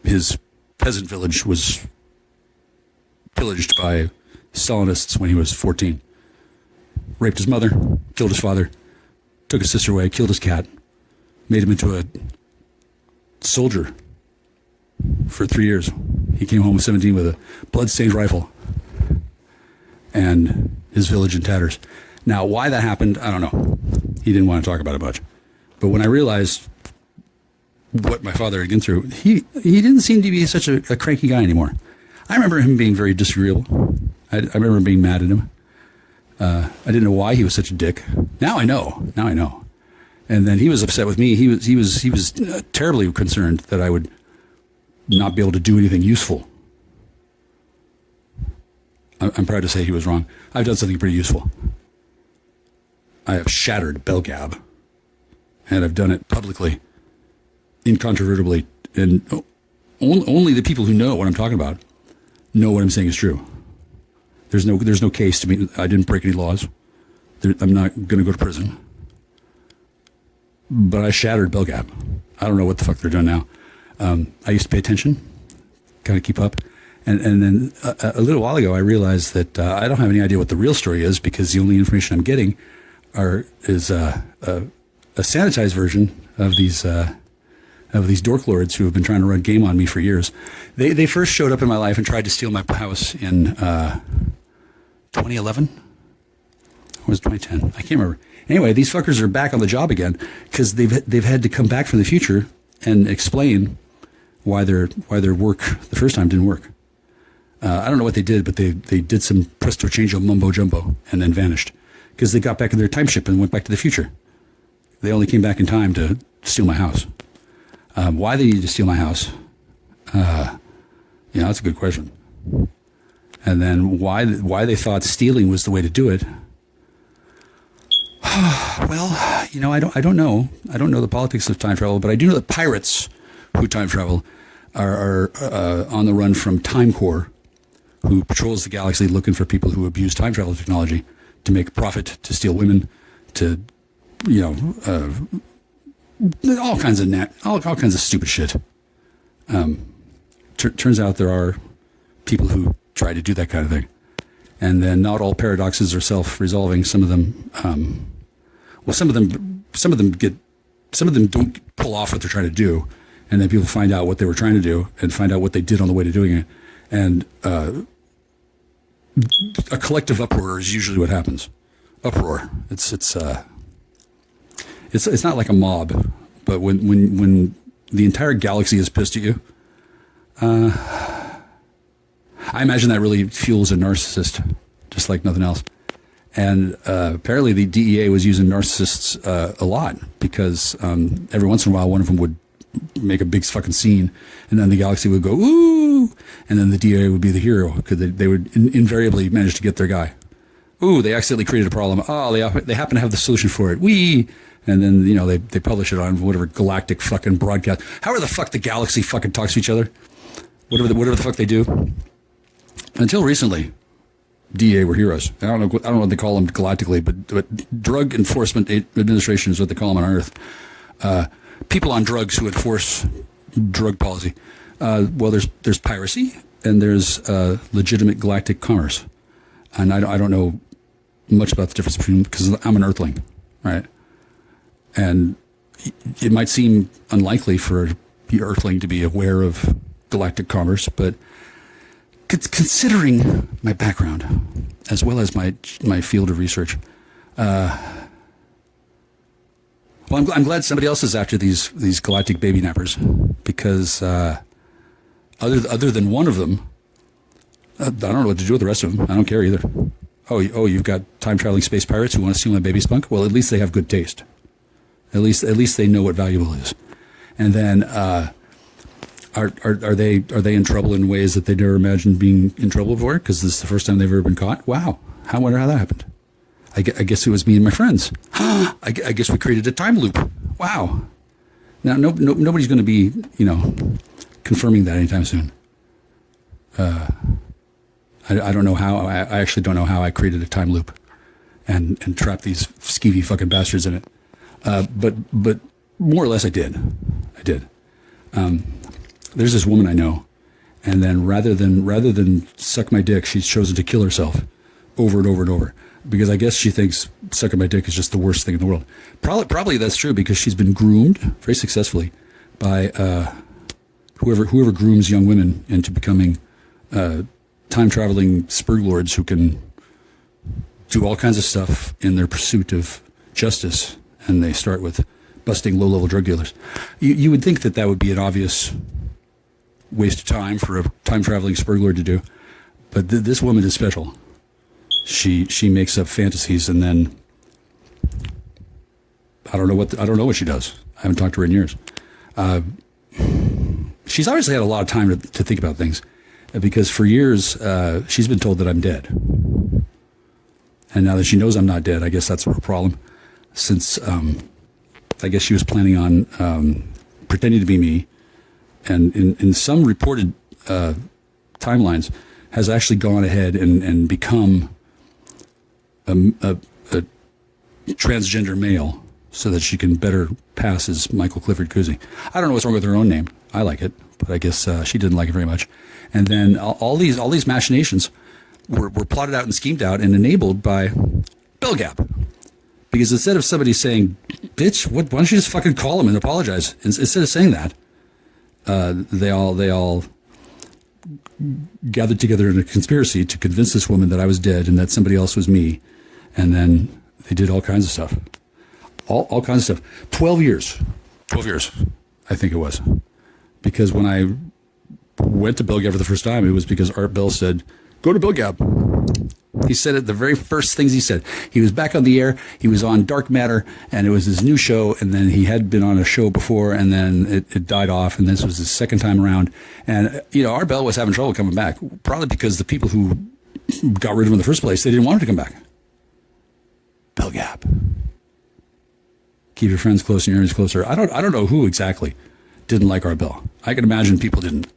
his peasant village was pillaged by Stalinists when he was 14. Raped his mother, killed his father, took his sister away, killed his cat, made him into a soldier for 3 years. He came home at 17 with a blood-stained rifle and his village in tatters. Now, why that happened, I don't know. He didn't want to talk about it much. But when I realized what my father had gone through, he didn't seem to be such a cranky guy anymore. I remember him being very disagreeable. I remember being mad at him. I didn't know why he was such a dick. Now I know. And then he was upset with me. He was terribly concerned that I would not be able to do anything useful. I'm proud to say he was wrong. I've done something pretty useful. I have shattered bell gab, and I've done it publicly, incontrovertibly, and only the people who know what I'm talking about know what I'm saying is true. There's no case to me. I didn't break any laws. I'm not going to go to prison. But I shattered bell gab. I don't know what the fuck they're doing now. I used to pay attention, kind of keep up. And then a little while ago, I realized that I don't have any idea what the real story is, because the only information I'm getting is a sanitized version of these dork lords who have been trying to run game on me for years. They first showed up in my life and tried to steal my house in 2011? Or was it 2010? I can't remember. Anyway, these fuckers are back on the job again because they've had to come back from the future and explain why their work the first time didn't work. I don't know what they did, but they did some presto changeo mumbo jumbo and then vanished because they got back in their time ship and went back to the future. They only came back in time to steal my house. Why they needed to steal my house? That's a good question. And then why they thought stealing was the way to do it? Well, I don't know. I don't know the politics of time travel, but I do know that pirates who time travel are on the run from Time Corps, who patrols the galaxy looking for people who abuse time travel technology to make a profit, to steal women, to all kinds of stupid shit. Turns out there are people who try to do that kind of thing, and then not all paradoxes are self-resolving. Some of them, some of them don't pull off what they're trying to do, and then people find out what they were trying to do and find out what they did on the way to doing it, and a collective uproar is usually what happens. Uproar. It's not like a mob, but when the entire galaxy is pissed at you, I imagine that really fuels a narcissist, just like nothing else. And apparently the DEA was using narcissists a lot because every once in a while one of them would make a big fucking scene, and then the galaxy would go, ooh, and then the DEA would be the hero because they would invariably manage to get their guy. Ooh, they accidentally created a problem. Oh, they happen to have the solution for it. Wee! And then, they publish it on whatever galactic fucking broadcast. However the fuck the galaxy fucking talks to each other. Whatever the fuck they do. Until recently, DEA were heroes. I don't know what they call them galactically, but Drug Enforcement Administration is what they call them on Earth. People on drugs who enforce drug policy. Well, there's piracy and there's legitimate galactic commerce. And I don't know much about the difference between, because I'm an Earthling, right? And it might seem unlikely for the Earthling to be aware of galactic commerce, but considering my background as well as my field of research, well, I'm glad somebody else is after these galactic baby nappers, because other than one of them, I don't know what to do with the rest of them. I don't care either. Oh, you've got time traveling space pirates who want to steal my baby spunk? Well, at least they have good taste. At least they know what valuable is. And then are they in trouble in ways that they never imagined being in trouble before? Because this is the first time they've ever been caught. Wow, I wonder how that happened. I guess it was me and my friends. I guess we created a time loop. Wow. Now nobody's going to be confirming that anytime soon. I don't know how. I actually don't know how I created a time loop and trapped these skeevy fucking bastards in it. But more or less I did. There's this woman I know, and then rather than suck my dick, she's chosen to kill herself over and over and over, because I guess she thinks sucking my dick is just the worst thing in the world. Probably that's true, because she's been groomed very successfully by whoever grooms young women into becoming time-traveling spurg lords who can do all kinds of stuff in their pursuit of justice, and they start with busting low-level drug dealers. You would think that would be an obvious waste of time for a time-traveling spurg lord to do, but this woman is special. She makes up fantasies, and then I don't know what she does. I haven't talked to her in years. She's obviously had a lot of time to think about things, because for years she's been told that I'm dead, and now that she knows I'm not dead, I guess that's her problem. Since I guess she was planning on pretending to be me, and in some reported timelines has actually gone ahead and become a transgender male so that she can better pass as Michael Clifford Cousy. I don't know what's wrong with her own name. I like it, but I guess she didn't like it very much. And then all these machinations were plotted out and schemed out and enabled by Bell Gap. Because instead of somebody saying, bitch, why don't you just fucking call him and apologize? Instead of saying that, they all gathered together in a conspiracy to convince this woman that I was dead and that somebody else was me. And then they did all kinds of stuff. All kinds of stuff. 12 years, I think it was. Because when I went to Bill Gap for the first time, it was because Art Bell said, go to Bill Gap. He said it the very first things he said. He was back on the air. He was on Dark Matter, and it was his new show. And then he had been on a show before, and then it died off. And this was his second time around. And, Art Bell was having trouble coming back, probably because the people who got rid of him in the first place, they didn't want him to come back. Bill Gap. Keep your friends close and your enemies closer. I don't know who exactly didn't like Art Bell. I can imagine people didn't.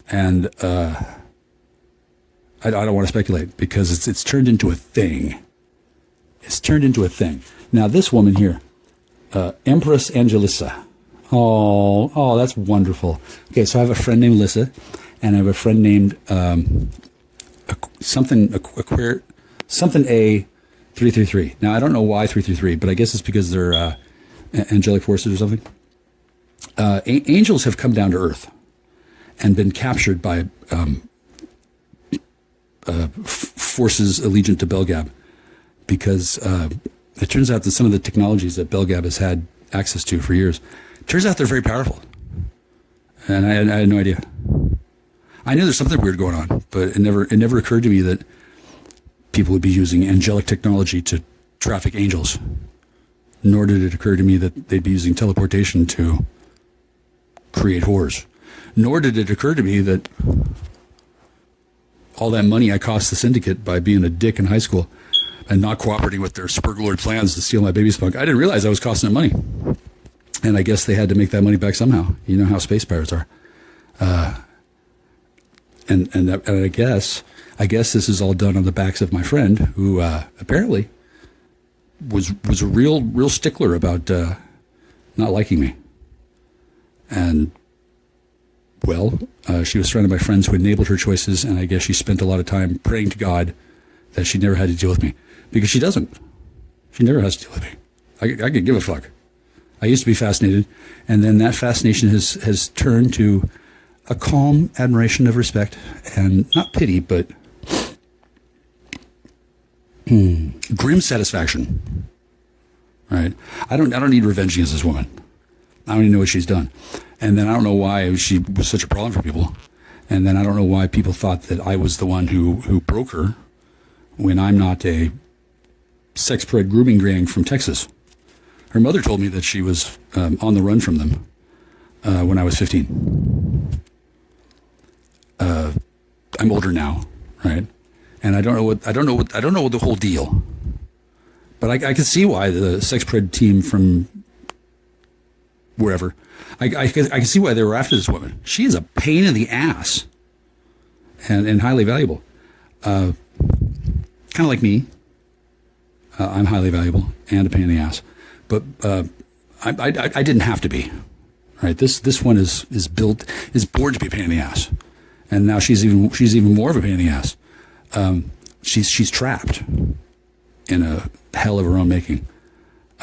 And I don't want to speculate because it's turned into a thing. It's turned into a thing. Now, this woman here, Empress Angelissa. Oh, that's wonderful. Okay, so I have a friend named Lissa, and I have a friend named something A333. Now, I don't know why 333, but I guess it's because they're angelic forces or something. Angels have come down to Earth and been captured by forces allegiant to Belgab, because it turns out that some of the technologies that Belgab has had access to for years, turns out they're very powerful. And I had no idea. I knew there's something weird going on, but it never occurred to me that people would be using angelic technology to traffic angels. Nor did it occur to me that they'd be using teleportation to create whores. Nor did it occur to me that all that money I cost the syndicate by being a dick in high school and not cooperating with their spurgaloid plans to steal my baby spunk. I didn't realize I was costing them money. And I guess they had to make that money back somehow. You know how space pirates are. And I guess this is all done on the backs of my friend, who apparently was a real stickler about not liking me. And well, she was surrounded by friends who enabled her choices, and I guess she spent a lot of time praying to God that she never had to deal with me, because she doesn't. She never has to deal with me. I could give a fuck. I used to be fascinated, and then that fascination has turned to a calm admiration of respect, and not pity, but grim satisfaction. Right? I don't need revenge against this woman. I don't even know what she's done. And then I don't know why she was such a problem for people. And then I don't know why people thought that I was the one who broke her, when I'm not a sex pred grooming gang from Texas. Her mother told me that she was on the run from them when I was 15. I'm older now, right? And I don't know what the whole deal. But I can see why the sex pred team from wherever, I can see why they were after this woman. She is a pain in the ass, and highly valuable. Kind of like me. I'm highly valuable and a pain in the ass. But I didn't have to be. Right? This one is born to be a pain in the ass, and now she's even more of a pain in the ass. She's trapped in a hell of her own making.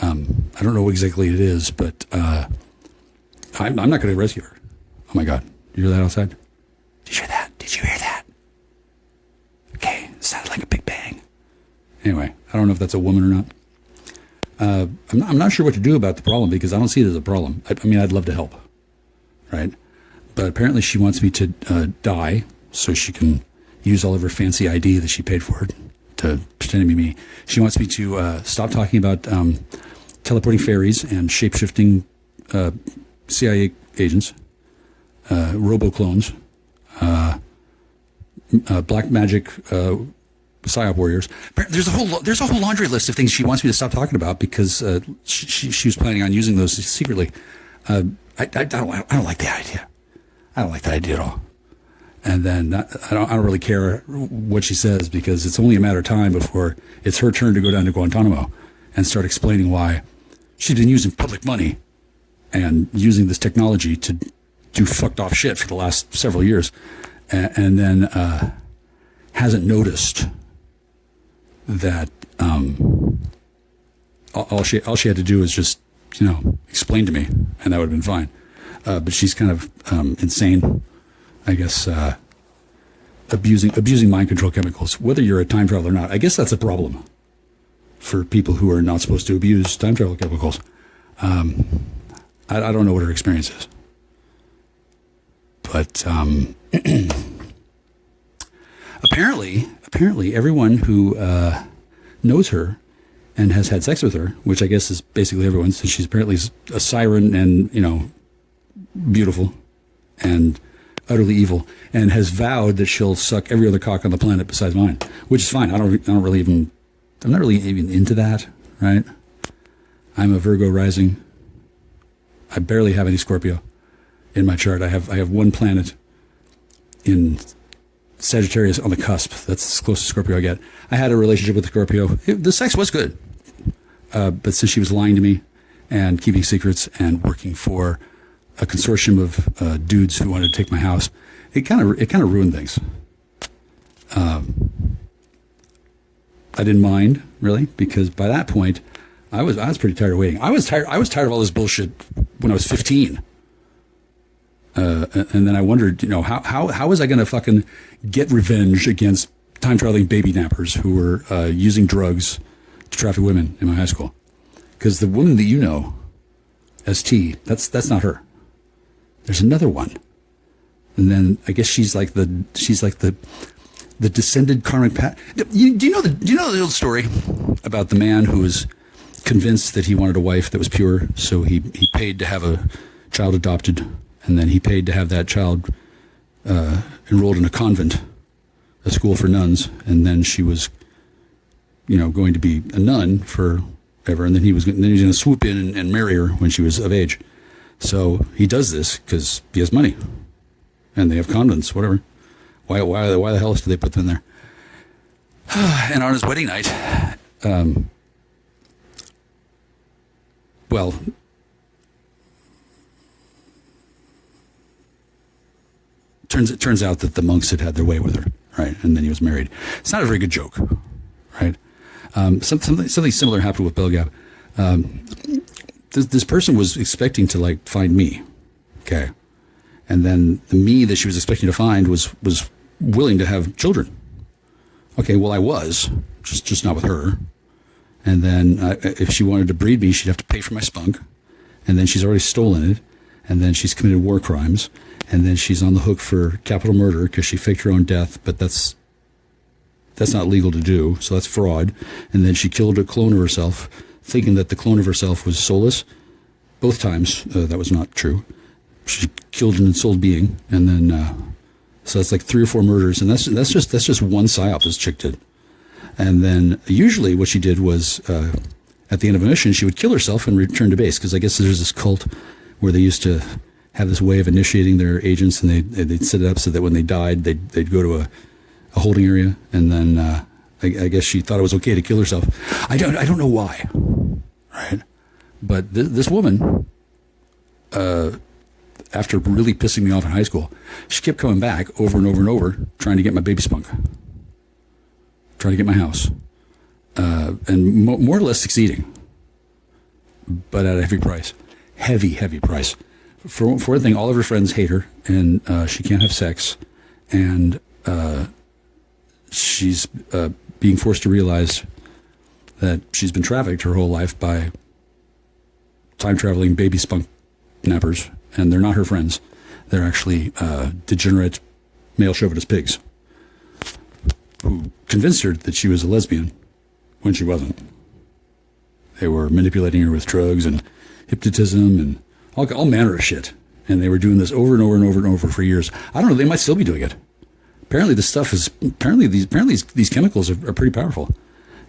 I don't know what exactly it is, but I'm not going to rescue her. Oh my God! You hear that outside? Did you hear that? Did you hear that? Okay, it sounded like a big bang. Anyway, I don't know if that's a woman or not. I'm not sure what to do about the problem, because I don't see it as a problem. I mean, I'd love to help, right? But apparently she wants me to die so she can use all of her fancy ID that she paid for to pretend to be me. She wants me to stop talking about teleporting fairies and shape-shifting CIA agents, robo-clones, black magic psyop warriors. There's a whole laundry list of things she wants me to stop talking about because she was planning on using those secretly. I don't like the idea. I don't like that idea at all. And then I don't really care what she says because it's only a matter of time before it's her turn to go down to Guantanamo and start explaining why she's been using public money and using this technology to do fucked off shit for the last several years, and then hasn't noticed that all she had to do was just explain to me, and that would have been fine. But she's kind of insane, I guess, abusing mind control chemicals. Whether you're a time traveler or not, I guess that's a problem for people who are not supposed to abuse time travel chemicals. I don't know what her experience is, but apparently everyone who knows her and has had sex with her, which I guess is basically everyone, since she's apparently a siren and beautiful and utterly evil, and has vowed that she'll suck every other cock on the planet besides mine, which is fine. I'm not really even into that, right? I'm a Virgo rising. I barely have any Scorpio in my chart. I have one planet in Sagittarius on the cusp. That's as close to Scorpio I get. I had a relationship with Scorpio. The sex was good, but since she was lying to me and keeping secrets and working for a consortium of dudes who wanted to take my house, it kind of ruined things. I didn't mind really, because by that point I was pretty tired of waiting. I was tired of all this bullshit when I was 15. And then I wondered, how was I going to fucking get revenge against time traveling baby nappers who were using drugs to traffic women in my high school? Because the woman that you know as T, that's not her. There's another one, and then I guess she's like the descended karmic path. Do you know the old story about the man who was convinced that he wanted a wife that was pure, so he paid to have a child adopted, and then he paid to have that child enrolled in a convent, a school for nuns, and then she was, going to be a nun forever, and then he was going to swoop in and marry her when she was of age. So he does this because he has money, and they have convents, whatever. Why the hell else do they put them there? And on his wedding night, turns out that the monks had their way with her, right? And then he was married. It's not a very good joke, right? Something similar happened with Belgab. This person was expecting to find me, okay, and then the me that she was expecting to find was willing to have children. Okay, well, I was just not with her, and then if she wanted to breed me, she'd have to pay for my spunk, and then she's already stolen it, and then she's committed war crimes, and then she's on the hook for capital murder because she faked her own death, but that's not legal to do, so that's fraud, and then she killed a clone of herself, thinking that the clone of herself was soulless. Both times, that was not true. She killed an ensouled being, and then so that's like 3 or 4 murders, and that's just one psyop this chick did. And then usually what she did was at the end of a mission, she would kill herself and return to base, because I guess there's this cult where they used to have this way of initiating their agents, and they'd set it up so that when they died, they'd go to a holding area, and then I guess she thought it was okay to kill herself. I don't know why, right? But this woman, after really pissing me off in high school, she kept coming back over and over and over, trying to get my baby spunk, trying to get my house, and more or less succeeding, but at a heavy price. Heavy price. For one thing, all of her friends hate her, and she can't have sex, and she's being forced to realize that she's been trafficked her whole life by time-traveling baby spunk nappers, and they're not her friends. They're actually degenerate male chauvinist pigs. who convinced her that she was a lesbian when she wasn't. They were manipulating her with drugs and hypnotism and all manner of shit. And they were doing this over and over and over and over for years. I don't know. They might still be doing it. Apparently, this stuff is these chemicals are pretty powerful.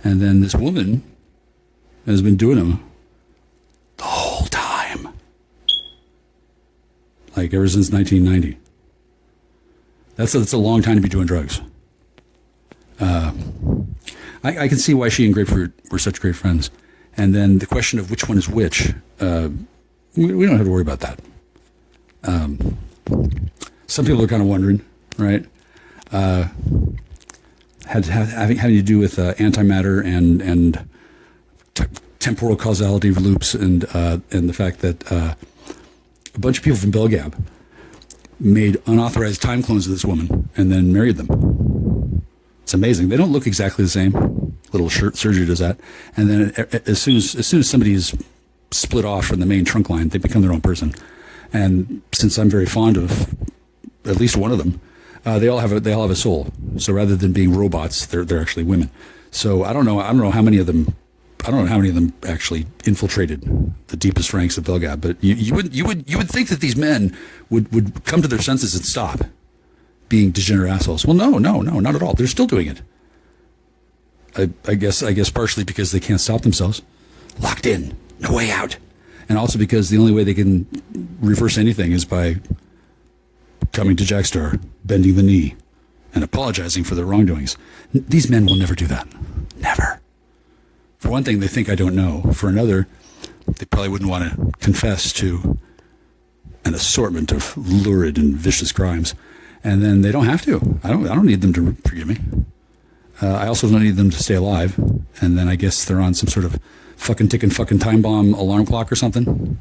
And then this woman has been doing them the whole time, like ever since 1990. That's a long time to be doing drugs. I can see why she and Grapefruit were such great friends. And then the question of which one is which, we don't have to worry about that. Some people are kind of wondering, right? Having to do with antimatter and temporal causality of loops, and the fact that a bunch of people from Belgab made unauthorized time clones of this woman and then married them. It's amazing. They don't look exactly the same. Little surgery does that, and then as soon as somebody is split off from the main trunk line, they become their own person. And since I'm very fond of at least one of them, they all have a soul. So rather than being robots, they're actually women. So I don't know how many of them actually infiltrated the deepest ranks of Belgab. But you would think that these men would come to their senses and stop being degenerate assholes. Well, no, not at all. They're still doing it. I guess partially because they can't stop themselves, locked in, no way out. And also because the only way they can reverse anything is by coming to Jackstar, bending the knee, and apologizing for their wrongdoings. These men will never do that. Never. For one thing, they think I don't know. For another, they probably wouldn't want to confess to an assortment of lurid and vicious crimes. And then they don't have to. I don't need them to forgive me. I also don't need them to stay alive. And then I guess they're on some sort of fucking ticking fucking time bomb alarm clock or something.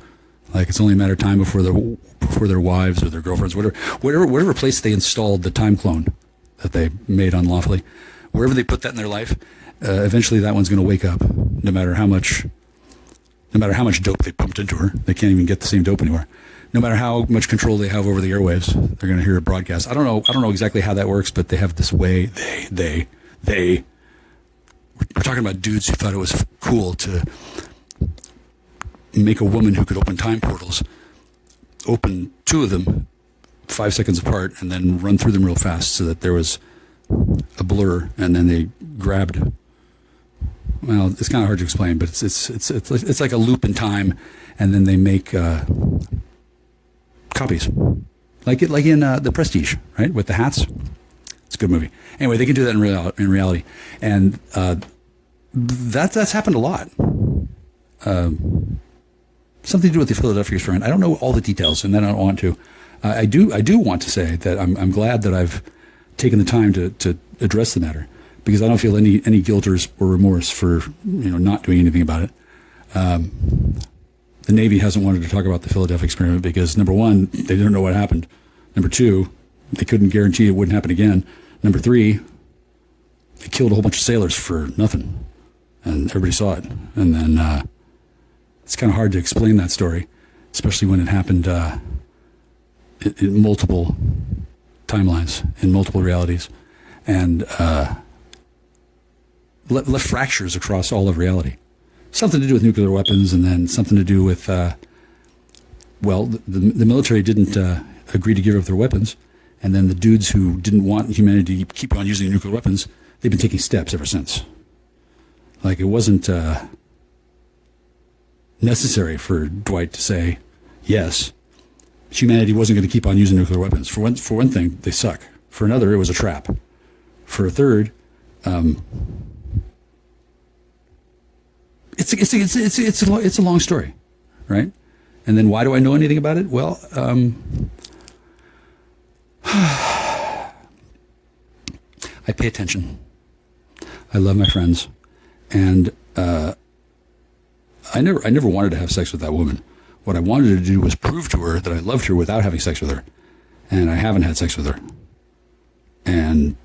Like it's only a matter of time before their wives or their girlfriends, whatever place they installed the time clone that they made unlawfully, wherever they put that in their life, eventually that one's going to wake up. No matter how much dope they pumped into her, they can't even get the same dope anymore. No matter how much control they have over the airwaves, they're going to hear a broadcast. I don't know exactly how that works, but they have this way. We're talking about dudes who thought it was cool to make a woman who could open time portals, open two of them 5 seconds apart, and then run through them real fast so that there was a blur, and then they grabbed. Well, it's kind of hard to explain, but it's like a loop in time, and then they make copies, like in The Prestige, right, with the hats. It's a good movie. Anyway, they can do that in reality, and that's happened a lot. Something to do with the Philadelphia experiment. I don't know all the details, and then I don't want to. I do want to say that I'm glad that I've taken the time to address the matter, because I don't feel any guilt or remorse for not doing anything about it. The Navy hasn't wanted to talk about the Philadelphia experiment because, number one, they don't know what happened. Number two, they couldn't guarantee it wouldn't happen again. Number three, they killed a whole bunch of sailors for nothing, and everybody saw it. And then it's kind of hard to explain that story, especially when it happened in multiple timelines, in multiple realities, and left fractures across all of reality. Something to do with nuclear weapons, and then something to do with, the military didn't agree to give up their weapons, and then the dudes who didn't want humanity to keep on using nuclear weapons, they've been taking steps ever since. Like, it wasn't necessary for Dwight to say, yes, humanity wasn't going to keep on using nuclear weapons. For one thing, they suck. For another, it was a trap. For a third, it's a long story, right? And then why do I know anything about it? Well, I pay attention. I love my friends, and I never wanted to have sex with that woman. What I wanted to do was prove to her that I loved her without having sex with her, and I haven't had sex with her. And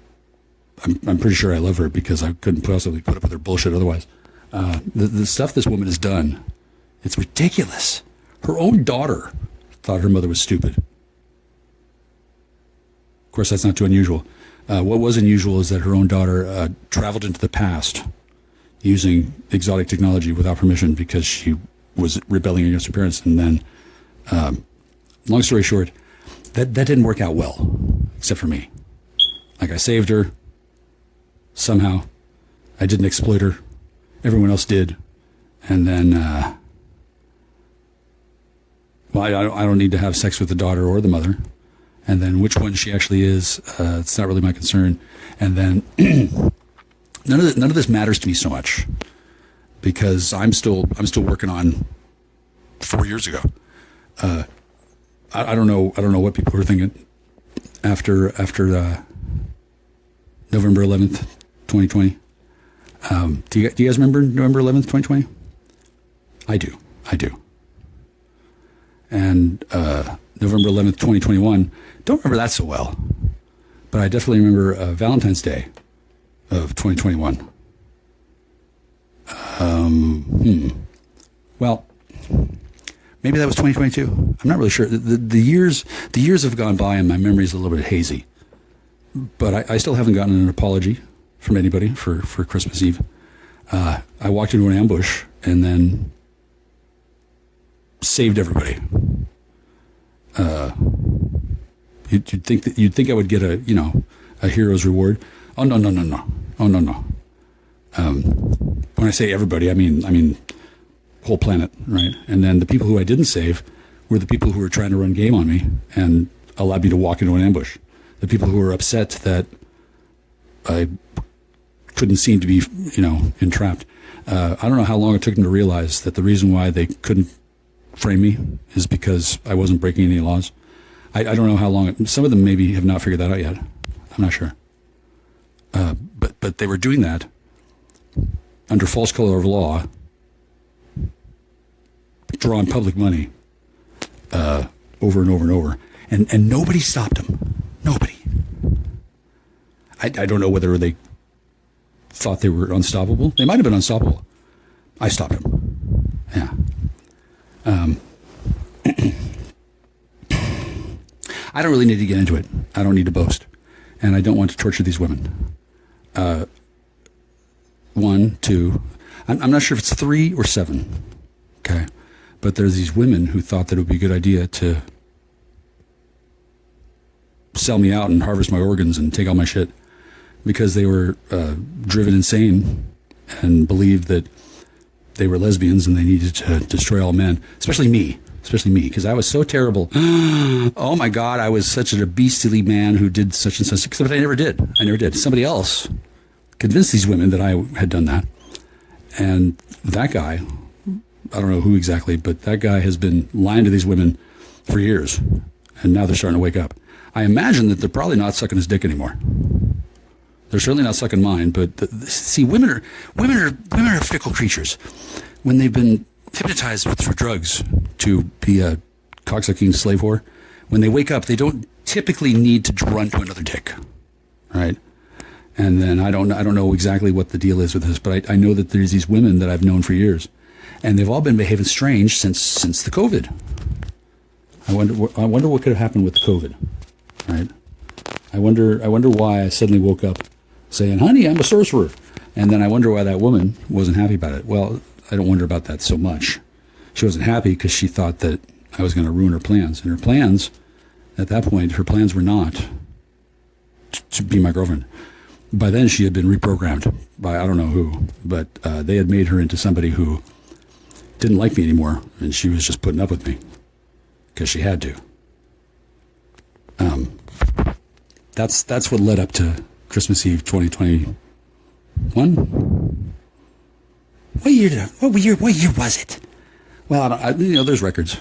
I'm pretty sure I love her because I couldn't possibly put up with her bullshit otherwise. The stuff this woman has done, it's ridiculous. Her own daughter thought her mother was stupid. Of course, that's not too unusual. What was unusual is that her own daughter traveled into the past using exotic technology without permission because she was rebelling against her parents. And then, long story short, that didn't work out well, except for me. Like, I saved her somehow. I didn't exploit her. Everyone else did. And then, I don't need to have sex with the daughter or the mother. And then which one she actually is, it's not really my concern. And then none of this matters to me so much because I'm still working on 4 years ago. I don't know what people were thinking after November 11th, 2020. Do you guys remember November 11th, 2020? I do. And November 11th, 2021, don't remember that so well. But I definitely remember Valentine's Day of 2021. Well, maybe that was 2022. I'm not really sure. The years have gone by and my memory is a little bit hazy. But I still haven't gotten an apology from anybody for Christmas Eve. I walked into an ambush and then saved everybody. You'd think I would get a hero's reward. Oh no. When I say everybody, I mean whole planet, right? And then the people who I didn't save were the people who were trying to run game on me and allowed me to walk into an ambush. The people who were upset that I couldn't seem to be, entrapped. I don't know how long it took them to realize that the reason why they couldn't frame me is because I wasn't breaking any laws. I don't know how long. Some of them maybe have not figured that out yet. I'm not sure. But they were doing that under false color of law, drawing public money over and over and over, and nobody stopped them. Nobody. I don't know whether they thought they were unstoppable. They might have been unstoppable. I stopped them. Yeah. I don't really need to get into it. I don't need to boast. And I don't want to torture these women. 1, 2, I'm not sure if it's 3 or 7. Okay. But there's these women who thought that it would be a good idea to sell me out and harvest my organs and take all my shit because they were driven insane and believed that they were lesbians and they needed to destroy all men, especially me, because I was so terrible. Oh my God, I was such a beastly man who did such and such, except I never did. Somebody else convinced these women that I had done that. And that guy, I don't know who exactly, but that guy has been lying to these women for years. And now they're starting to wake up. I imagine that they're probably not sucking his dick anymore. They're certainly not sucking mine, but see, women are fickle creatures. When they've been hypnotized through drugs to be a cocksucking slave whore, when they wake up, they don't typically need to run to another dick, right? And then I don't know exactly what the deal is with this, but I know that there's these women that I've known for years, and they've all been behaving strange since the COVID. I wonder what could have happened with the COVID, right? I wonder why I suddenly woke up saying, "Honey, I'm a sorcerer," and then I wonder why that woman wasn't happy about it. Well, I don't wonder about that so much. She wasn't happy because she thought that I was going to ruin her plans, and her plans, at that point, her plans were not to be my girlfriend. By then, she had been reprogrammed by I don't know who, but they had made her into somebody who didn't like me anymore, and she was just putting up with me because she had to. That's what led up to Christmas Eve 2021. What year was it? Well, there's records.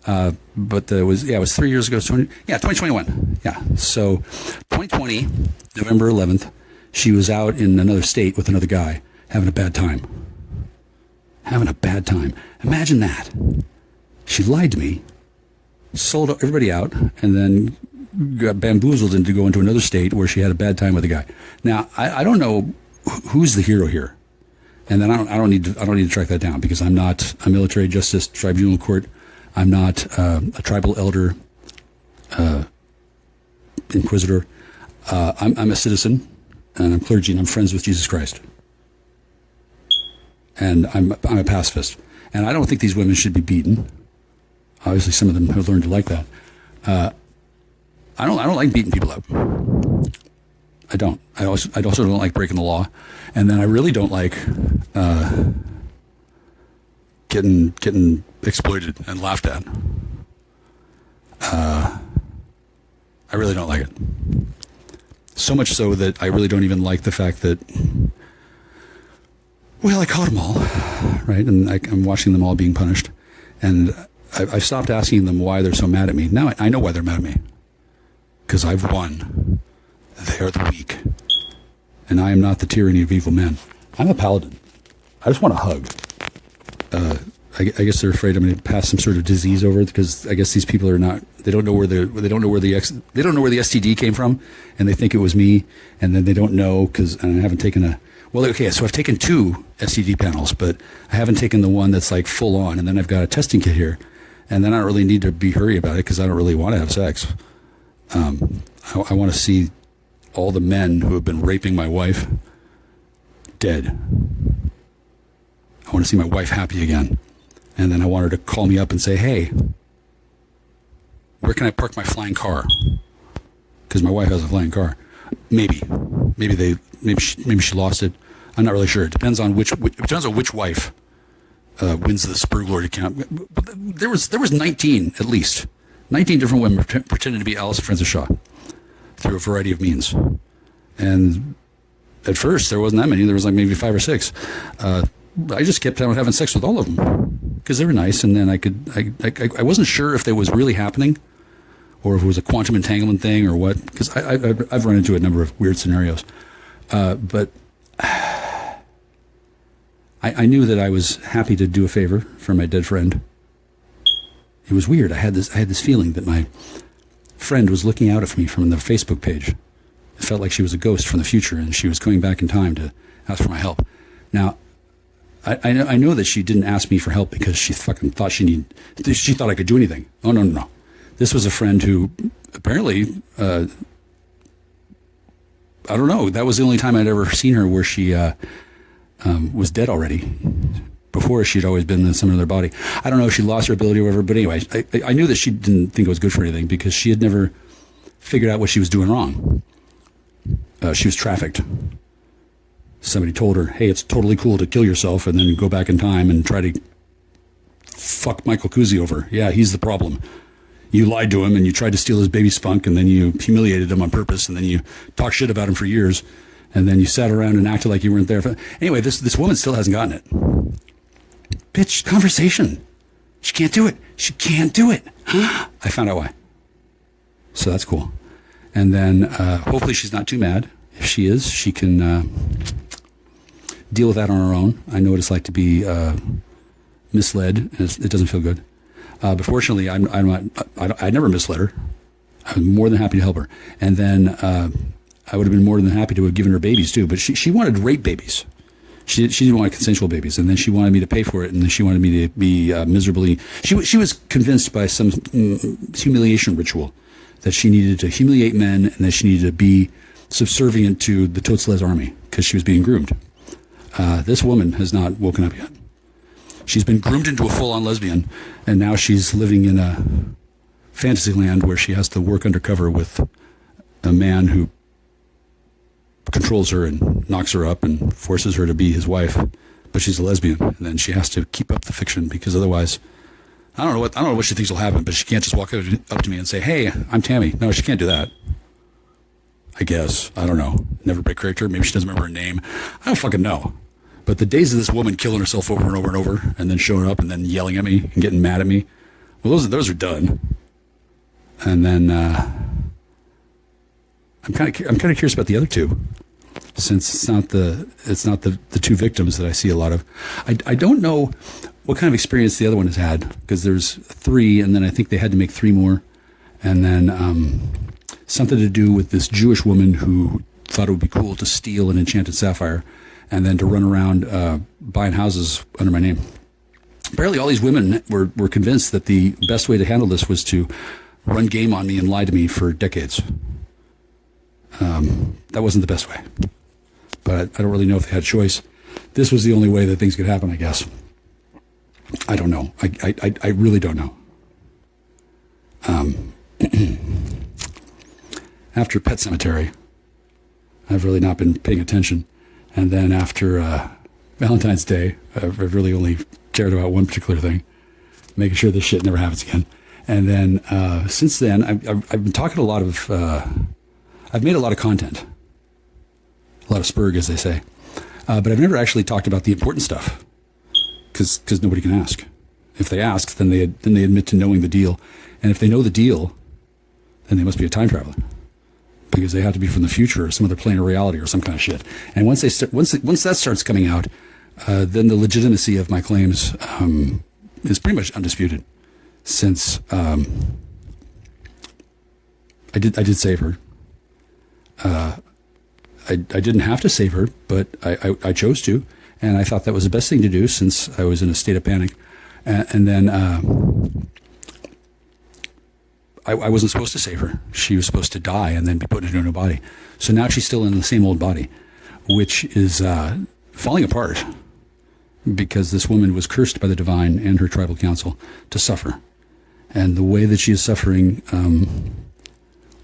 But it was 3 years ago. 2021. Yeah. So 2020, November 11th, she was out in another state with another guy having a bad time. Imagine that. She lied to me, sold everybody out, and then got bamboozled into go into another state where she had a bad time with a guy. Now, I don't know who's the hero here. And then I don't need to track that down because I'm not a military justice tribunal court. I'm not a tribal elder inquisitor. I'm a citizen, and I'm clergy, and I'm friends with Jesus Christ. And I'm a pacifist. And I don't think these women should be beaten. Obviously, some of them have learned to like that. I don't like beating people up. I don't. I also don't like breaking the law. And then I really don't like getting exploited and laughed at. I really don't like it. So much so that I really don't even like the fact that, well, I caught them all, right? And I'm watching them all being punished. And I stopped asking them why they're so mad at me. Now I know why they're mad at me. Because I've won. They are the weak. And I am not the tyranny of evil men. I'm a paladin. I just want a hug. I guess they're afraid I'm going to pass some sort of disease over, because I guess these people are not. They don't know where the STD came from, and they think it was me, and then they don't know because I haven't taken a. Well, okay, so I've taken 2 STD panels, but I haven't taken the one that's like full on, and then I've got a testing kit here, and then I don't really need to be hurry about it because I don't really want to have sex. I want to see all the men who have been raping my wife dead. I want to see my wife happy again. And then I want her to call me up and say, hey, where can I park my flying car? Because my wife has a flying car. Maybe she lost it. I'm not really sure. It depends on which wife wins the Spur Glory count. There was 19 at least. 19 different women pretending to be Alison Frances Shaw through a variety of means. And at first there wasn't that many. There was like maybe 5 or 6. I just kept on having sex with all of them because they were nice, and then I wasn't sure if that was really happening or if it was a quantum entanglement thing or what, because I've run into a number of weird scenarios. But I knew that I was happy to do a favor for my dead friend. It was weird. I had this feeling that my friend was looking out at me from the Facebook page. It felt like she was a ghost from the future, and she was coming back in time to ask for my help. Now, I know that she didn't ask me for help because she fucking thought she thought I could do anything. Oh, no. This was a friend who apparently, I don't know, that was the only time I'd ever seen her where she was dead already. Before, she'd always been in some other body. I don't know if she lost her ability or whatever, but anyway, I knew that she didn't think it was good for anything because she had never figured out what she was doing wrong. She was trafficked. Somebody told her, hey, it's totally cool to kill yourself and then go back in time and try to fuck Michael Kuzi over. Yeah, he's the problem. You lied to him and you tried to steal his baby spunk, and then you humiliated him on purpose, and then you talked shit about him for years, and then you sat around and acted like you weren't there. Anyway, this woman still hasn't gotten it. Bitch, conversation. She can't do it. She can't do it. I found out why. So that's cool. And then hopefully she's not too mad. If she is, she can deal with that on her own. I know what it's like to be misled, and it doesn't feel good. But fortunately, I never misled her. I was more than happy to help her. And then I would have been more than happy to have given her babies too. But she wanted rape babies. She didn't want consensual babies, and then she wanted me to pay for it, and then she wanted me to be miserably. She was convinced by some humiliation ritual that she needed to humiliate men, and that she needed to be subservient to the Totsles army because she was being groomed. This woman has not woken up yet. She's been groomed into a full-on lesbian, and now she's living in a fantasy land where she has to work undercover with a man who controls her and knocks her up and forces her to be his wife, but she's a lesbian, and then she has to keep up the fiction because otherwise, I don't know what she thinks will happen, but she can't just walk up to me and say, "Hey, I'm Tammy." No, she can't do that. I guess. I don't know. Never break character. Maybe she doesn't remember her name. I don't fucking know. But the days of this woman killing herself over and over and over, and then showing up and then yelling at me and getting mad at me, well, those are done. And then I'm kind of curious about the other two, since it's not the 2 victims that I see a lot of. I don't know what kind of experience the other one has had, because there's 3, and then I think they had to make 3 more, and then something to do with this Jewish woman who thought it would be cool to steal an enchanted sapphire and then to run around buying houses under my name. Apparently all these women were convinced that the best way to handle this was to run game on me and lie to me for decades. That wasn't the best way. But I don't really know if they had a choice. This was the only way that things could happen, I guess. I don't know. I really don't know. After Pet Cemetery, I've really not been paying attention. And then after Valentine's Day, I've really only cared about one particular thing, making sure this shit never happens again. And then since then, I've been talking to a lot of, I've made a lot of content, a lot of spurg, as they say, but I've never actually talked about the important stuff, because nobody can ask. If they ask, then they admit to knowing the deal, and if they know the deal, then they must be a time traveler, because they have to be from the future or some other plane of reality or some kind of shit. And once that starts coming out, then the legitimacy of my claims is pretty much undisputed. Since I did save her. I didn't have to save her, but I chose to, and I thought that was the best thing to do since I was in a state of panic. And then I wasn't supposed to save her. She was supposed to die and then be put into a new body. So now she's still in the same old body, which is falling apart because this woman was cursed by the divine and her tribal council to suffer. And the way that she is suffering,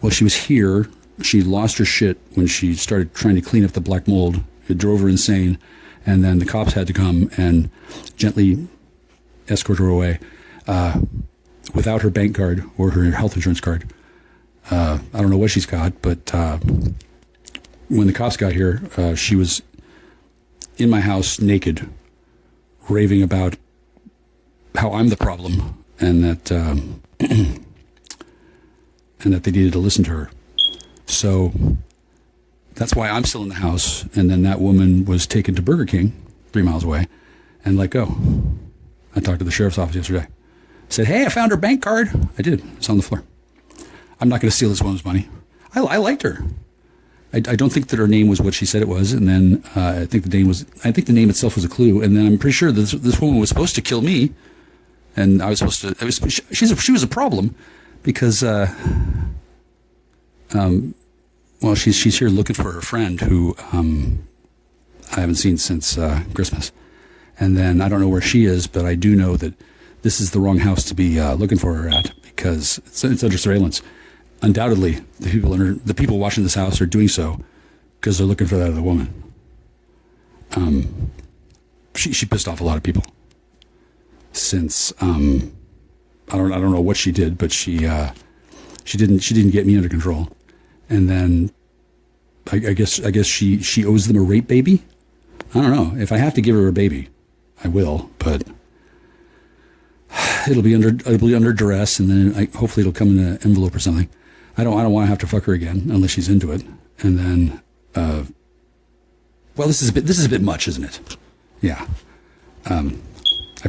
well, she was here. She lost her shit when she started trying to clean up the black mold. It drove her insane. And then the cops had to come and gently escort her away without her bank card or her health insurance card. I don't know what she's got, but when the cops got here, she was in my house naked, raving about how I'm the problem and that and that they needed to listen to her. So that's why I'm still in the house. And then that woman was taken to Burger King 3 miles away and let go. I talked to the sheriff's office yesterday. Said, hey, I found her bank card. I did. It's on the floor. I'm not going to steal this woman's money. I liked her. I don't think that her name was what she said it was. And then I think the name itself was a clue. And then I'm pretty sure this woman was supposed to kill me. And I was supposed to, she was a problem because, well, she's here looking for her friend who I haven't seen since Christmas. And then I don't know where she is, but I do know that this is the wrong house to be looking for her at because it's under surveillance. Undoubtedly, the people watching this house are doing so because they're looking for that other woman. She pissed off a lot of people. Since I don't know what she did, but she didn't get me under control. And then I guess she owes them a rape baby. I don't know. If I have to give her a baby, I will, but it'll be under duress, and then hopefully it'll come in an envelope or something. I don't want to have to fuck her again unless she's into it. And then well, this is a bit much, isn't it? Yeah. I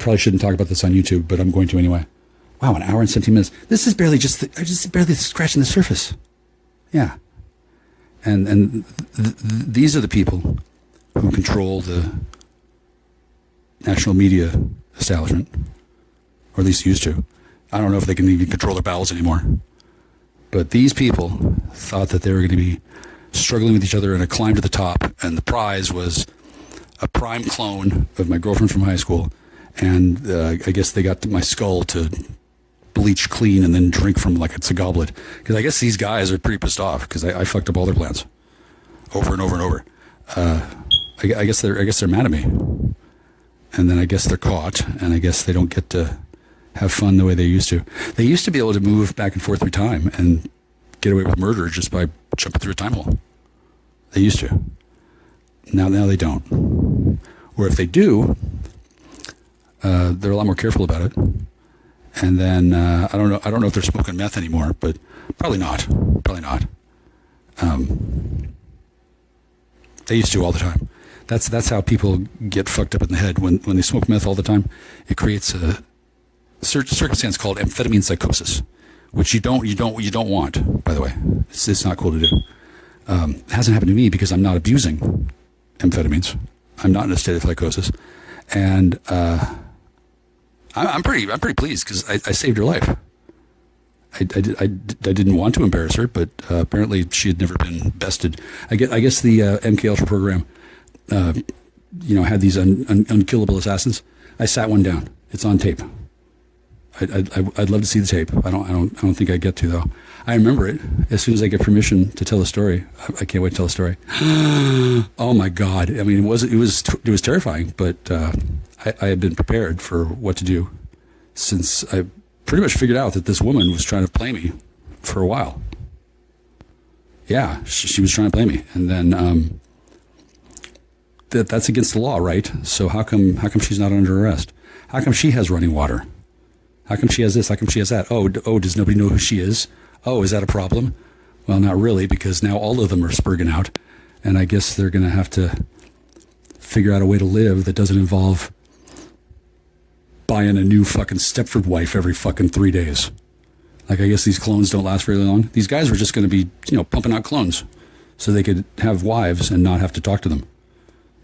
probably shouldn't talk about this on YouTube, but I'm going to anyway. Wow, 1 hour and 17 minutes. This is barely just barely scratching the surface. Yeah. And these are the people who control the national media establishment, or at least used to. I don't know if they can even control their bowels anymore. But these people thought that they were going to be struggling with each other in a climb to the top, and the prize was a prime clone of my girlfriend from high school. And I guess they got my skull to bleach clean and then drink from like it's a goblet. Because I guess these guys are pretty pissed off because I fucked up all their plans over and over and over. I guess they're mad at me. And then I guess they're caught, and I guess they don't get to have fun the way they used to. They used to be able to move back and forth through time and get away with murder just by jumping through a time hole. They used to. Now they don't. Or if they do, they're a lot more careful about it. And then I don't know if they're smoking meth anymore, but probably not. They used to all the time. That's how people get fucked up in the head when they smoke meth all the time. It creates a circumstance called amphetamine psychosis, which you don't want. By the way, it's not cool to do. It hasn't happened to me because I'm not abusing amphetamines. I'm not in a state of psychosis, and I'm pretty pleased because I saved her life. I didn't want to embarrass her, but apparently she had never been bested. I guess the MK Ultra program, had these unkillable assassins. I sat one down. It's on tape. I'd love to see the tape. I don't think I get to though. I remember it as soon as I get permission to tell the story. I can't wait to tell the story. Oh my God! I mean, it was terrifying, but I had been prepared for what to do since I pretty much figured out that this woman was trying to play me for a while. Yeah, she was trying to play me, and then that's against the law, right? So how come she's not under arrest? How come she has running water? How come she has this? How come she has that? Oh, does nobody know who she is? Oh, is that a problem? Well, not really, because now all of them are spurging out, and I guess they're going to have to figure out a way to live that doesn't involve buying a new fucking Stepford wife every fucking 3 days. Like, I guess these clones don't last very long. These guys were just going to be, pumping out clones so they could have wives and not have to talk to them.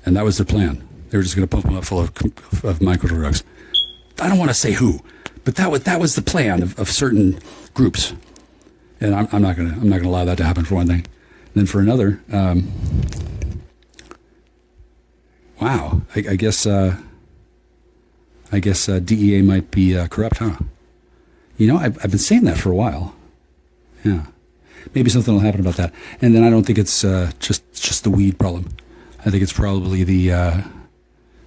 And that was their plan. They were just going to pump them up full of micro drugs. I don't want to say who, but that was the plan of certain groups. And I'm not going to allow that to happen, for one thing. And then for another, wow, I guess DEA might be corrupt, huh? I've been saying that for a while. Yeah. Maybe something will happen about that. And then I don't think it's just the weed problem. I think it's probably the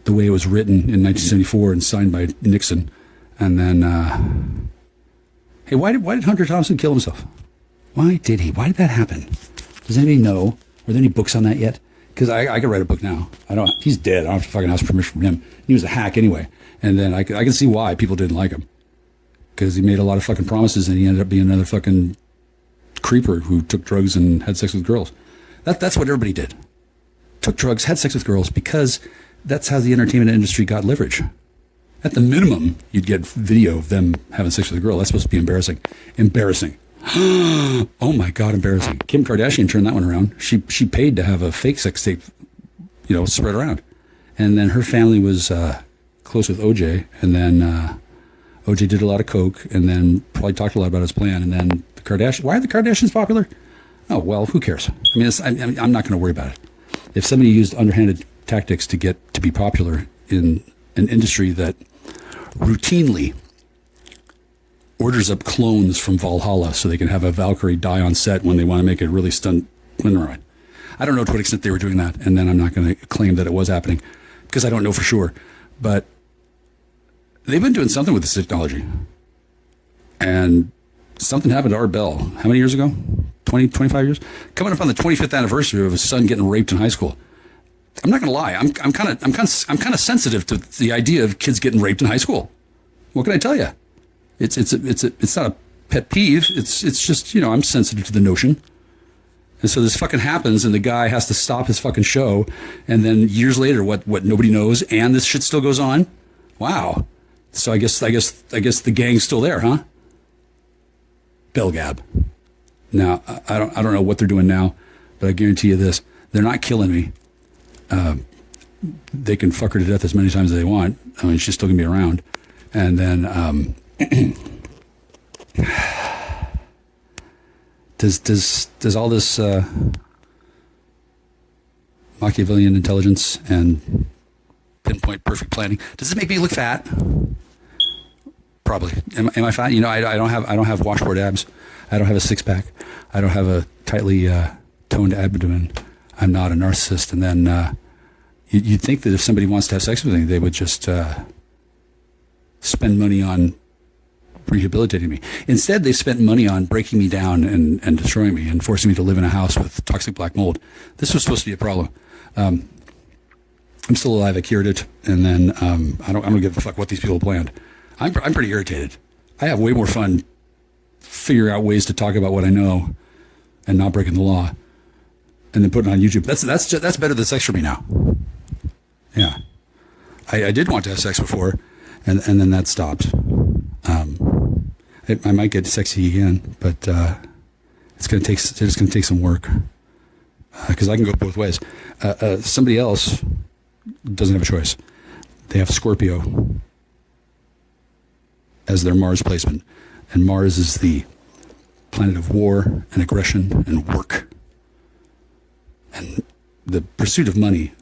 way it was written in 1974 and signed by Nixon. And then, hey, why did Hunter Thompson kill himself? Why did he? Why did that happen? Does anybody know? Are there any books on that yet? Because I could write a book now. He's dead. I don't have to fucking ask permission from him. He was a hack anyway. And then I can see why people didn't like him. Because he made a lot of fucking promises and he ended up being another fucking creeper who took drugs and had sex with girls. That's what everybody did. Took drugs, had sex with girls, because that's how the entertainment industry got leverage. At the minimum, you'd get video of them having sex with a girl. That's supposed to be embarrassing. Embarrassing. Oh my God, embarrassing. Kim Kardashian turned that one around. She paid to have a fake sex tape, spread around. And then her family was close with OJ, and then OJ did a lot of coke, and then probably talked a lot about his plan. And then the Kardashians. Why are the Kardashians popular? Oh well, who cares? I mean, I'm not going to worry about it. If somebody used underhanded tactics to get to be popular in an industry that routinely orders up clones from Valhalla so they can have a Valkyrie die on set when they want to make it really stunt. Right. I don't know to what extent they were doing that, and then I'm not going to claim that it was happening because I don't know for sure. But they've been doing something with this technology. And something happened to Art Bell. How many years ago? 20, 25 years? Coming up on the 25th anniversary of his son getting raped in high school. I'm not going to lie. I'm kind of sensitive to the idea of kids getting raped in high school. What can I tell you? It's not a pet peeve. It's just, I'm sensitive to the notion. And so this fucking happens, and the guy has to stop his fucking show, and then years later, what nobody knows, and this shit still goes on. Wow. So I guess the gang's still there, huh? Belgab. Now I don't know what they're doing now, but I guarantee you this: they're not killing me. They can fuck her to death as many times as they want. I mean, she's still gonna be around. And then does all this Machiavellian intelligence and pinpoint perfect planning, does it make me look fat? Probably. Am I fat? I don't have washboard abs. I don't have a six pack. I don't have a tightly toned abdomen. I'm not a narcissist. And then you'd think that if somebody wants to have sex with me, they would just spend money on rehabilitating me. Instead, they spent money on breaking me down and destroying me and forcing me to live in a house with toxic black mold. This was supposed to be a problem. I'm still alive. I cured it, and then I don't give a fuck what these people planned. I'm pretty irritated. I have way more fun figuring out ways to talk about what I know and not breaking the law, and then putting it on YouTube. That's better than sex for me now. Yeah, I did want to have sex before, and then that stopped. I might get sexy again, but it's going to take some work because I can go both ways. Somebody else doesn't have a choice. They have Scorpio as their Mars placement, and Mars is the planet of war and aggression and work and the pursuit of money.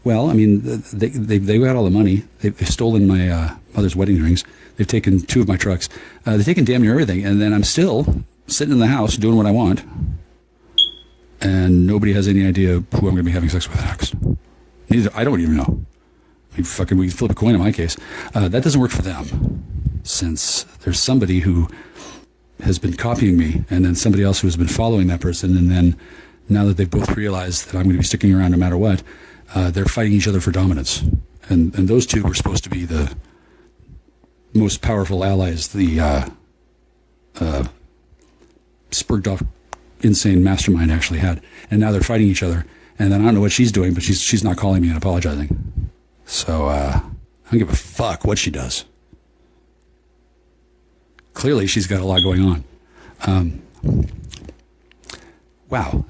Well, I mean, they got all the money. They've stolen my mother's wedding rings. They've taken 2 of my trucks. They've taken damn near everything. And then I'm still sitting in the house doing what I want. And nobody has any idea who I'm going to be having sex with next. Neither, I don't even know. We can flip a coin in my case. That doesn't work for them, since there's somebody who has been copying me, and then somebody else who has been following that person, and then now that they've both realized that I'm going to be sticking around no matter what, they're fighting each other for dominance. And those 2 were supposed to be the most powerful allies the spurged off insane mastermind actually had. And now they're fighting each other. And then I don't know what she's doing, but she's not calling me and apologizing. So I don't give a fuck what she does. Clearly she's got a lot going on. Wow.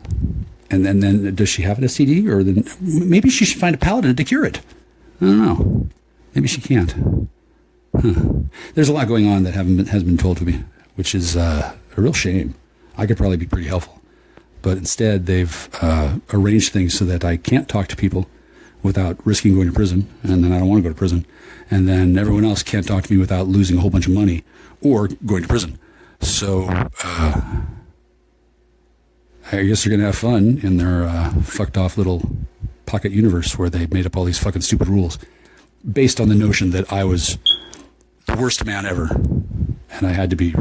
And then does she have an STD? Or then maybe she should find a paladin to cure it. I don't know. Maybe she can't. There's a lot going on that has been told to me, which is a real shame. I could probably be pretty helpful. But instead, they've arranged things so that I can't talk to people without risking going to prison, and then I don't want to go to prison. And then everyone else can't talk to me without losing a whole bunch of money or going to prison. So I guess they're going to have fun in their fucked off little pocket universe where they made up all these fucking stupid rules based on the notion that I was the worst man ever and I had to be,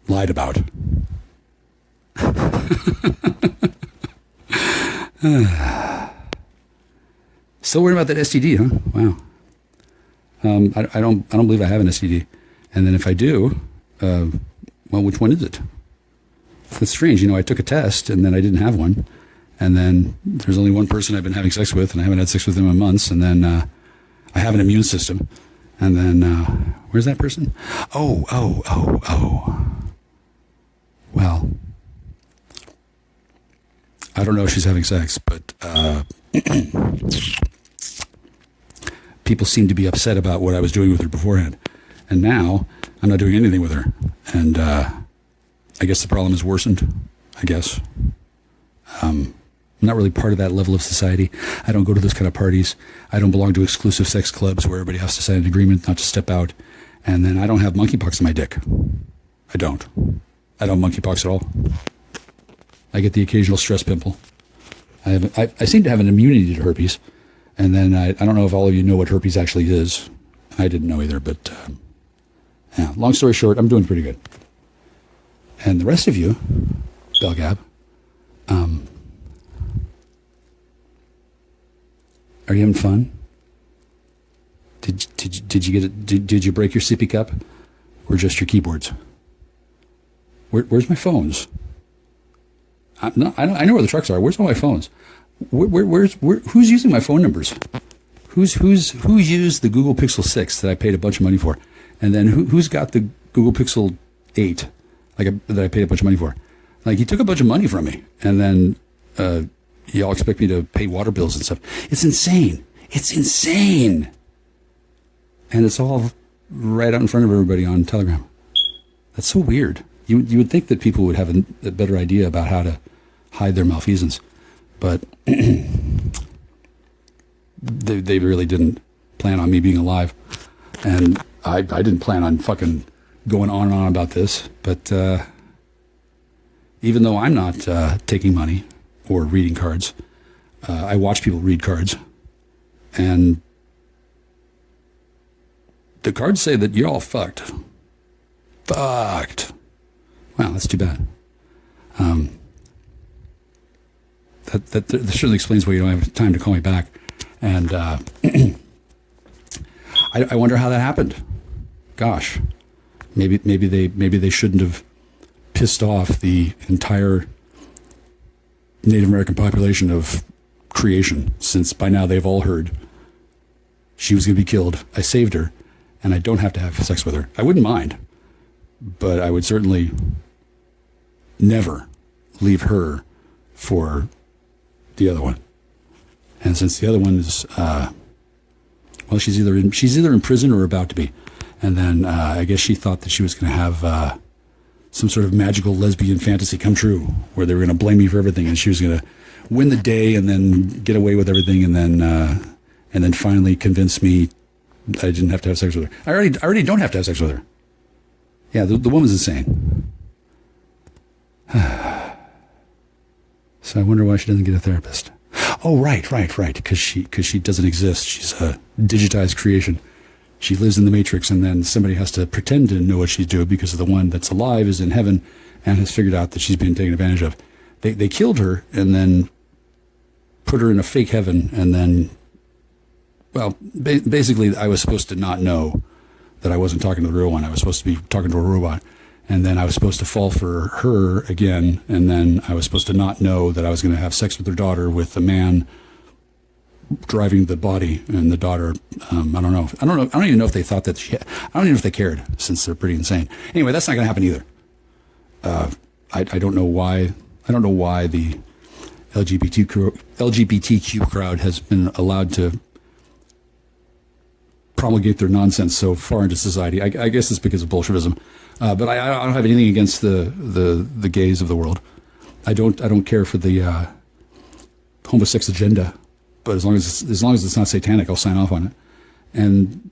lied about. Still worried about that STD, huh? Wow. I don't believe I have an STD. And then if I do, well, which one is it? It's strange. I took a test and then I didn't have one. And then there's only one person I've been having sex with, and I haven't had sex with them in months. And then I have an immune system. And then where's that person? Oh. Well, I don't know if she's having sex, but people seem to be upset about what I was doing with her beforehand. And now I'm not doing anything with her. And I guess the problem has worsened, I guess. I'm not really part of that level of society. I don't go to those kind of parties. I don't belong to exclusive sex clubs where everybody has to sign an agreement not to step out. And then I don't have monkeypox in my dick. I don't have monkeypox at all. I get the occasional stress pimple. I seem to have an immunity to herpes. And then I don't know if all of you know what herpes actually is. I didn't know either, but yeah. Long story short, I'm doing pretty good. And the rest of you, Belgab, are you having fun? Did you get it? Did you break your sippy cup, or just your keyboards? Where's my phones? I know where the trucks are. Where's all my phones? Who's using my phone numbers? Who used the Google Pixel 6 that I paid a bunch of money for, and then who's got the Google Pixel 8 that I paid a bunch of money for? Like, you took a bunch of money from me, and then y'all expect me to pay water bills and stuff. It's insane. It's insane. And it's all right out in front of everybody on Telegram. That's so weird. You would think that people would have a better idea about how to hide their malfeasance, but they really didn't plan on me being alive. And I didn't plan on fucking going on and on about this, but even though I'm not taking money or reading cards, I watch people read cards, and the cards say that you're all fucked. Fucked. Wow, that's too bad. That certainly explains why you don't have time to call me back. And I wonder how that happened. Gosh, maybe they shouldn't have pissed off the entire Native American population of creation, since by now they've all heard she was going to be killed. I saved her, and I don't have to have sex with her. I wouldn't mind, but I would certainly never leave her for the other one. And since the other one is, well, she's either in prison or about to be, And then I guess she thought that she was going to have some sort of magical lesbian fantasy come true, where they were going to blame me for everything, and she was going to win the day and then get away with everything, and then finally convince me that I didn't have to have sex with her. I already don't have to have sex with her. Yeah, the woman's insane. So I wonder why she doesn't get a therapist. Oh, right. Because she doesn't exist. She's a digitized creation. She lives in the Matrix, and then somebody has to pretend to know what she's doing because the one that's alive is in heaven and has figured out that she's being taken advantage of. They killed her and then put her in a fake heaven, and then, well, basically I was supposed to not know that I wasn't talking to the real one. I was supposed to be talking to a robot. And then I was supposed to fall for her again, and then I was supposed to not know that I was going to have sex with her daughter with the man driving the body, and the daughter, I don't know. I don't even know if they thought that I don't even know if they cared, since they're pretty insane. Anyway, that's not going to happen either. I don't know why. I don't know why the LGBTQ crowd has been allowed to promulgate their nonsense so far into society. I guess it's because of Bolshevism. But I don't have anything against the gays of the world. I don't care for the homosex agenda. But as long as it's not satanic, I'll sign off on it. And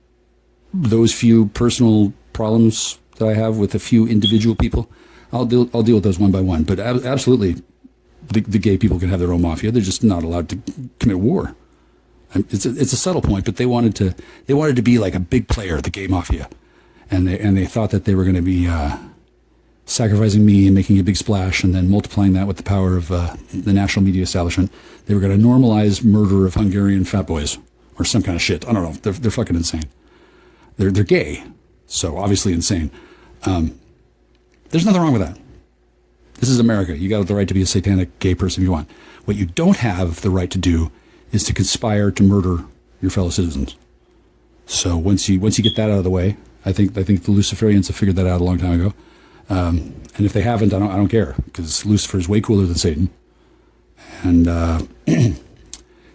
those few personal problems that I have with a few individual people, I'll deal with those one by one. But absolutely, the gay people can have their own mafia. They're just not allowed to commit war. It's a subtle point, but they wanted to be like a big player, the gay mafia, and they thought that they were going to be sacrificing me and making a big splash, and then multiplying that with the power of the national media establishment. They were going to normalize murder of Hungarian fat boys or some kind of shit. I don't know. They're fucking insane. They're gay, so obviously insane. There's nothing wrong with that. This is America. You got the right to be a satanic gay person if you want. What you don't have the right to do is to conspire to murder your fellow citizens. So once you get that out of the way, I think the Luciferians have figured that out a long time ago. And if they haven't, I don't care, because Lucifer is way cooler than Satan. And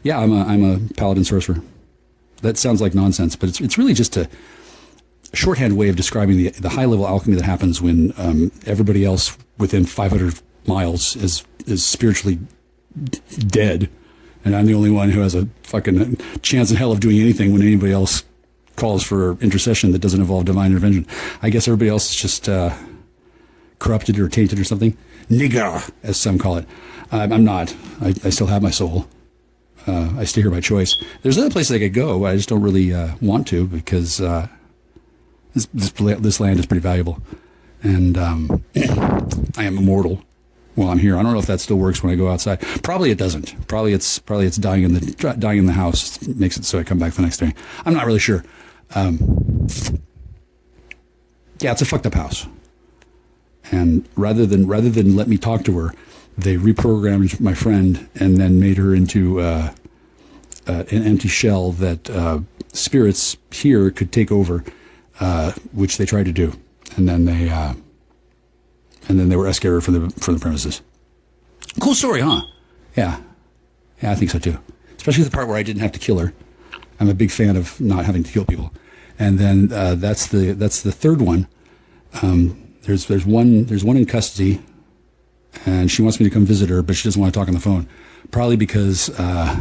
yeah, I'm a paladin sorcerer. That sounds like nonsense, but it's really just a shorthand way of describing the high level alchemy that happens when everybody else within 500 miles is spiritually dead, and I'm the only one who has a fucking chance in hell of doing anything when anybody else calls for intercession that doesn't involve divine intervention. I guess everybody else is just corrupted or tainted or something. Nigga, as some call it. I'm not. I still have my soul. I stay here by choice. There's other places I could go. I just don't really want to, because this land is pretty valuable, and I am immortal while I'm here. I don't know if that still works when I go outside. Probably it doesn't. Probably it's dying in the house makes it so I come back the next day. I'm not really sure. Yeah, it's a fucked up house. And rather than let me talk to her, they reprogrammed my friend and then made her into an empty shell that spirits here could take over, which they tried to do, and then they were escorted from the premises. Cool story, huh? Yeah, I think so too. Especially the part where I didn't have to kill her. I'm a big fan of not having to kill people. And then that's the third one. There's one in custody, and she wants me to come visit her, but she doesn't want to talk on the phone. Probably because, well,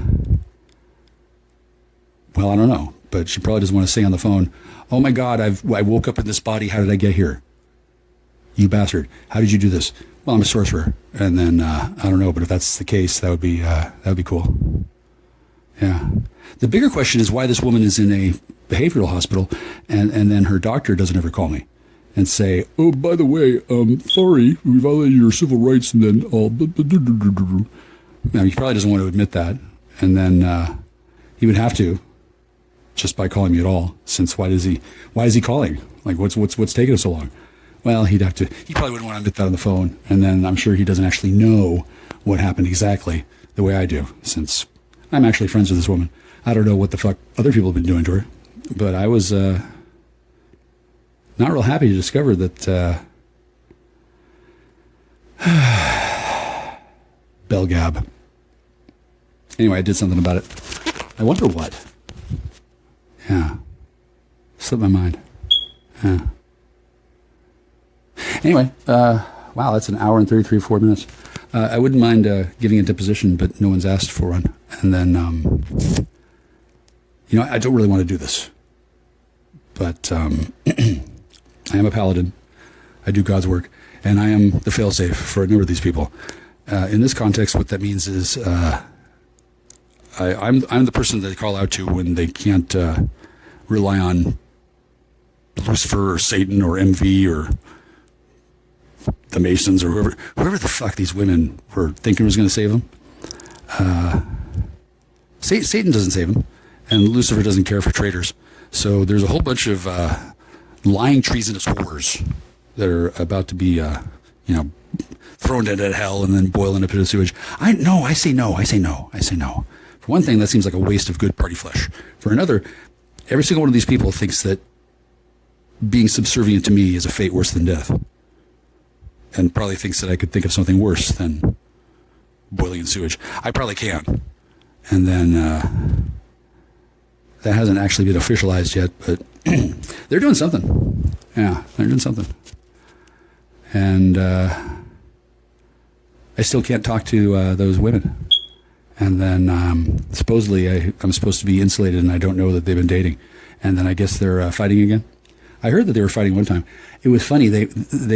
I don't know, but she probably doesn't want to say on the phone, "Oh my God, I woke up in this body. How did I get here? You bastard! How did you do this?" Well, I'm a sorcerer, and then I don't know, but if that's the case, that would be cool. Yeah. The bigger question is why this woman is in a behavioral hospital, and then her doctor doesn't ever call me and say, "Oh, by the way, sorry, we violated your civil rights," and then all. Now, he probably doesn't want to admit that, and then he would have to, just by calling me at all. Since why is he calling? Like, what's taking us so long? Well, he probably wouldn't want to admit that on the phone, and then I'm sure he doesn't actually know what happened exactly the way I do, since I'm actually friends with this woman. I don't know what the fuck other people have been doing to her, but I was not real happy to discover that bell gab. Anyway, I did something about it. I wonder what. Yeah. Slipped my mind. Yeah. Anyway, wow, that's an hour and 4 minutes. I wouldn't mind giving a deposition, but no one's asked for one. And then, I don't really want to do this. But I am a paladin. I do God's work. And I am the failsafe for a number of these people. In this context, what that means is I'm the person they call out to when they can't rely on Lucifer or Satan or MV or the Masons or whoever the fuck these women were thinking was going to save them. Satan doesn't save them, and Lucifer doesn't care for traitors. So there's a whole bunch of lying treasonous whores that are about to be, thrown into hell and then boil in a pit of sewage. I say no. For one thing, that seems like a waste of good party flesh. For another, every single one of these people thinks that being subservient to me is a fate worse than death. And probably thinks that I could think of something worse than boiling in sewage. I probably can. And then that hasn't actually been officialized yet, but they're doing something. Yeah, they're doing something. And I still can't talk to those women. And then supposedly I'm supposed to be insulated, and I don't know that they've been dating. And then I guess they're fighting again. I heard that they were fighting one time. It was funny. They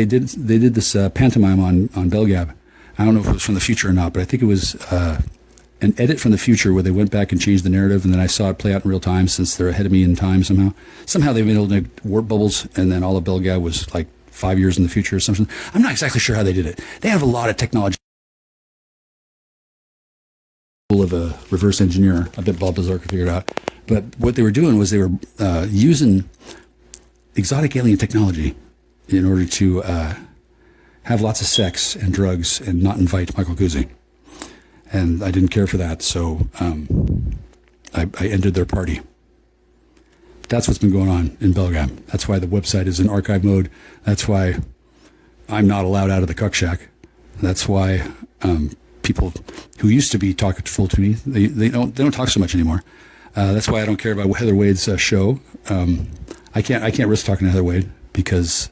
did this pantomime on Belgab. I don't know if it was from the future or not, but I think it was an edit from the future where they went back and changed the narrative, and then I saw it play out in real time since they're ahead of me in time somehow. Somehow they've been able to make warp bubbles, and then all of Belgab was like 5 years in the future or something. I'm not exactly sure how they did it. They have a lot of technology. Of a reverse engineer. I bet Bob Lazar could figure it out. But what they were doing was they were using exotic alien technology in order to have lots of sex and drugs and not invite Michael Guzzi. And I didn't care for that, so I ended their party. That's what's been going on in Belgam. That's why the website is in archive mode. That's why I'm not allowed out of the cuck shack. That's why people who used to be talkful to me, they don't talk so much anymore. That's why I don't care about Heather Wade's show. I can't risk talking to Heather Wade because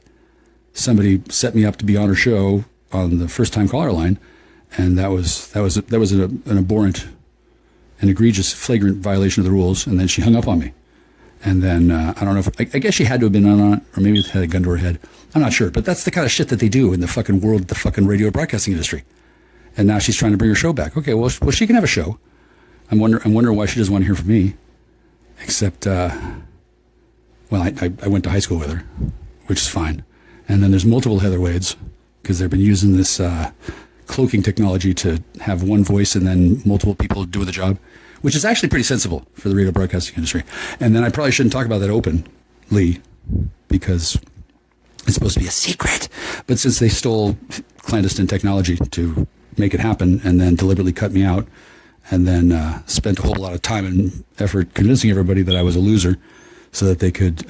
somebody set me up to be on her show on the first time caller line, and that was an abhorrent and egregious, flagrant violation of the rules. And then she hung up on me. And then I don't know if I guess she had to have been on it, or maybe it had a gun to her head. I'm not sure, but that's the kind of shit that they do in the fucking world, the fucking radio broadcasting industry. And now she's trying to bring her show back. Okay, well she can have a show. I'm wondering why she doesn't want to hear from me. Except, I went to high school with her, which is fine. And then there's multiple Heather Wades because they've been using this cloaking technology to have one voice and then multiple people doing the job, which is actually pretty sensible for the radio broadcasting industry. And then I probably shouldn't talk about that openly because it's supposed to be a secret. But since they stole clandestine technology to make it happen and then deliberately cut me out and then spent a whole lot of time and effort convincing everybody that I was a loser so that they could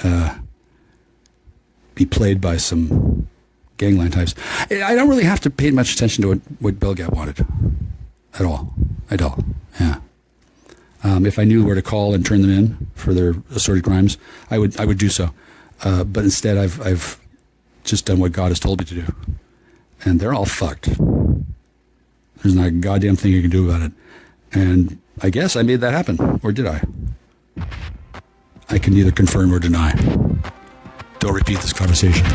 be played by some gangland types. I don't really have to pay much attention to what Belgap wanted at all. I don't. Yeah. If I knew where to call and turn them in for their assorted crimes, I would do so. But instead, I've just done what God has told me to do, and they're all fucked. There's not a goddamn thing you can do about it. And I guess I made that happen, or did I? I can neither confirm or deny. Don't repeat this conversation.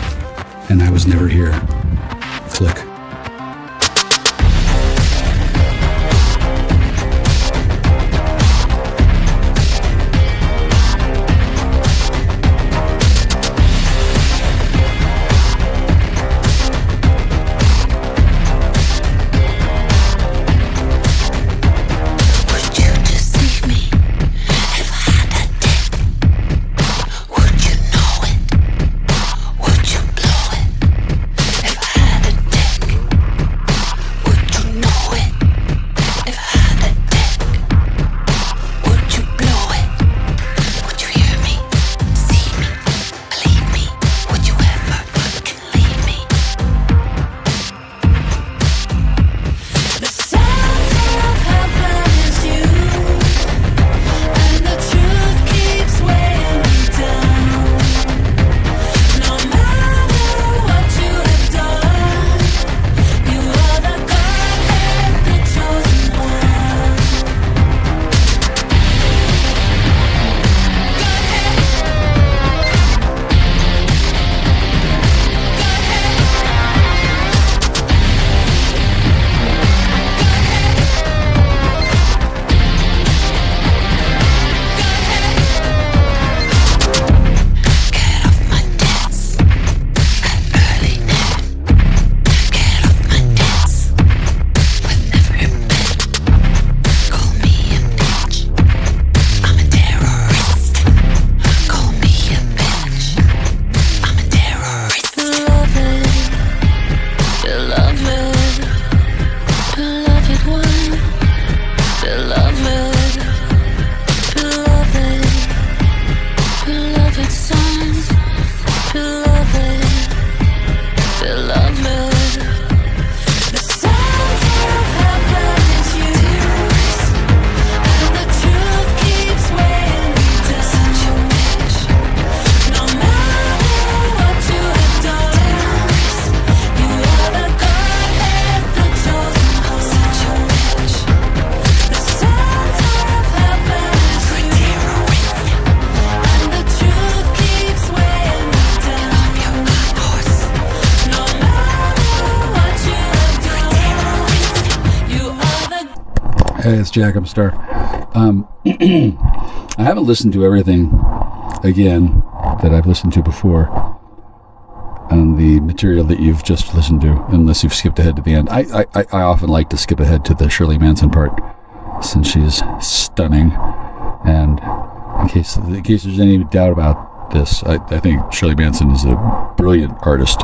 And I was never here. Click. Hey, it's Jack. I'm Star. I haven't listened to everything again that I've listened to before on the material that you've just listened to, unless you've skipped ahead to the end. I often like to skip ahead to the Shirley Manson part, since she is stunning. And in case there's any doubt about this, I think Shirley Manson is a brilliant artist,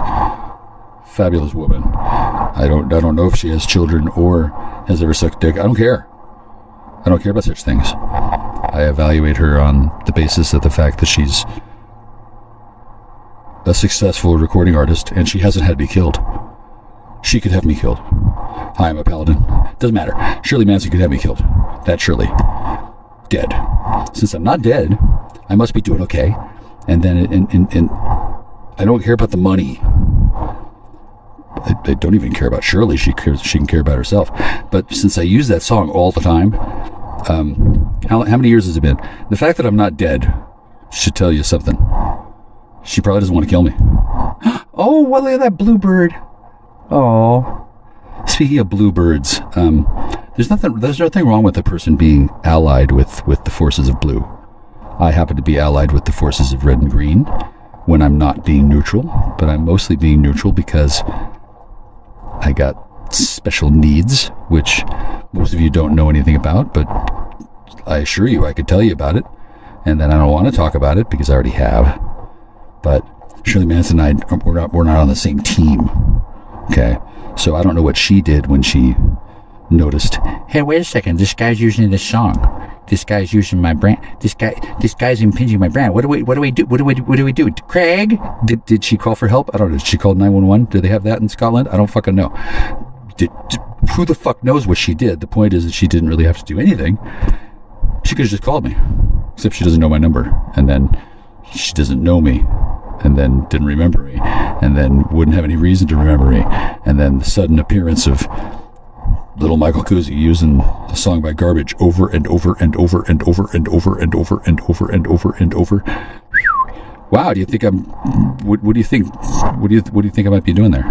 fabulous woman. I don't know if she has children or has ever sucked dick. I don't care. I don't care about such things. I evaluate her on the basis of the fact that she's a successful recording artist, and she hasn't had to be killed. She could have me killed. Hi, I'm a paladin. Doesn't matter. Shirley Manson could have me killed. That Shirley. Dead. Since I'm not dead, I must be doing okay. And then I don't care about the money. I don't even care about Shirley. She can care about herself. But since I use that song all the time, how many years has it been? The fact that I'm not dead should tell you something. She probably doesn't want to kill me. Oh, well, look at that bluebird. Oh. Speaking of bluebirds, there's nothing wrong with a person being allied with the forces of blue. I happen to be allied with the forces of red and green when I'm not being neutral, but I'm mostly being neutral because I got special needs, which most of you don't know anything about, but I assure you I could tell you about it, and then I don't want to talk about it because I already have. But Shirley Manson and I, we're not on the same team, okay? So I don't know what she did when she noticed, hey, wait a second, this guy's using this song. This guy's using my brand. This guy's impinging my brand. What do we do? Craig? Did she call for help? I don't know. Did she call 911? Do they have that in Scotland? I don't fucking know. Who the fuck knows what she did? The point is that she didn't really have to do anything. She could have just called me. Except she doesn't know my number. And then she doesn't know me. And then didn't remember me. And then wouldn't have any reason to remember me. And then the sudden appearance of little Michael Cusi using a song by Garbage over and over and over and over and over and over and over and over and over. Wow, do you think I'm? What do you think? What do you think I might be doing there?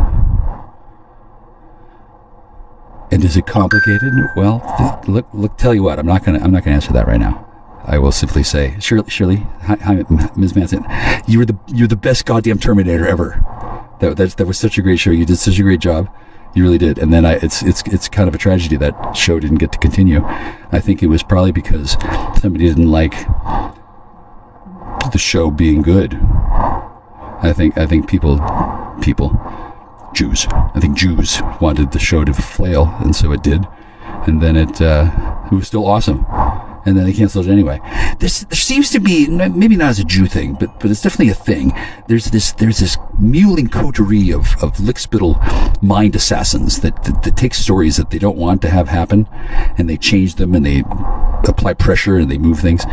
And is it complicated? Well, look. Tell you what, I'm not gonna answer that right now. I will simply say, Shirley, hi, Ms. Manson, you're the best goddamn Terminator ever. That was such a great show. You did such a great job. You really did. And then it's kind of a tragedy that show didn't get to continue. I think it was probably because somebody didn't like the show being good. I think people, Jews. I think Jews wanted the show to flail, and so it did. And then it was still awesome. And then they canceled it anyway. There seems to be, maybe not as a Jew thing, but it's definitely a thing. There's this mewling coterie of lickspittle mind assassins that take stories that they don't want to have happen, and they change them, and they apply pressure, and they move things.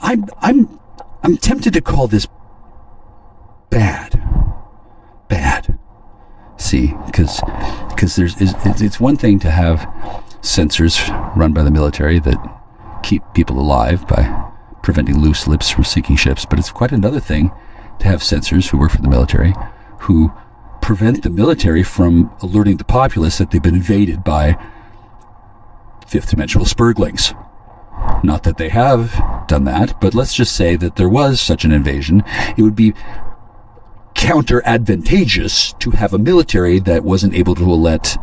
I'm tempted to call this bad. See, because it's one thing to have sensors run by the military that keep people alive by preventing loose lips from sinking ships, but it's quite another thing to have censors who work for the military who prevent the military from alerting the populace that they've been invaded by fifth dimensional spurglings. Not that they have done that, but let's just say that there was such an invasion. It would be counter advantageous to have a military that wasn't able to let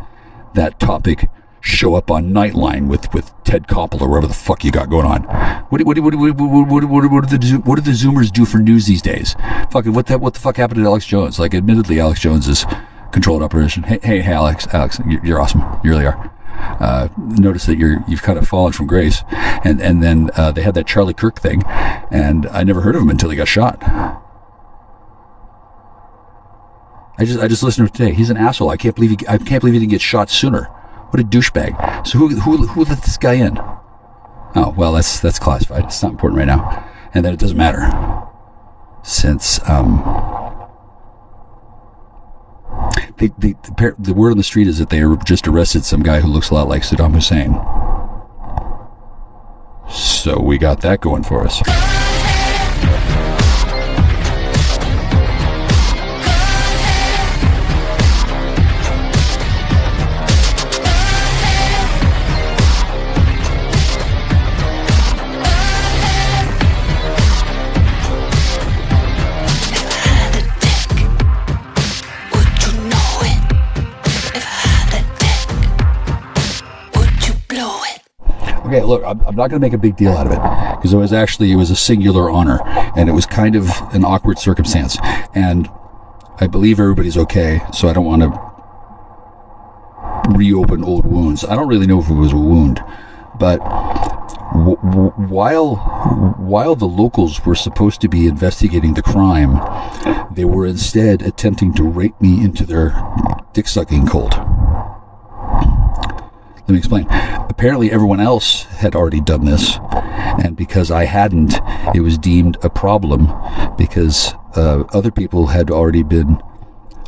that topic show up on Nightline with Ted Koppel or whatever the fuck you got going on. What do the Zoomers do for news these days? Fucking what the fuck happened to Alex Jones? Like, admittedly, Alex Jones is controlled operation. Hey, Alex, you're awesome. You really are. Notice that you've kind of fallen from grace. And then they had that Charlie Kirk thing, and I never heard of him until he got shot. I just listened to him today. He's an asshole. I can't believe he didn't get shot sooner. What a douchebag. So who let this guy in? Oh, well, that's classified. It's not important right now. And then it doesn't matter. Since the word on the street is that they just arrested some guy who looks a lot like Saddam Hussein. So we got that going for us. Okay, look, I'm not going to make a big deal out of it because it was a singular honor, and it was kind of an awkward circumstance, and I believe everybody's okay, so I don't want to reopen old wounds. I don't really know if it was a wound, but while the locals were supposed to be investigating the crime, they were instead attempting to rape me into their dick-sucking cult. Let me explain. Apparently everyone else had already done this, and because I hadn't, it was deemed a problem because other people had already been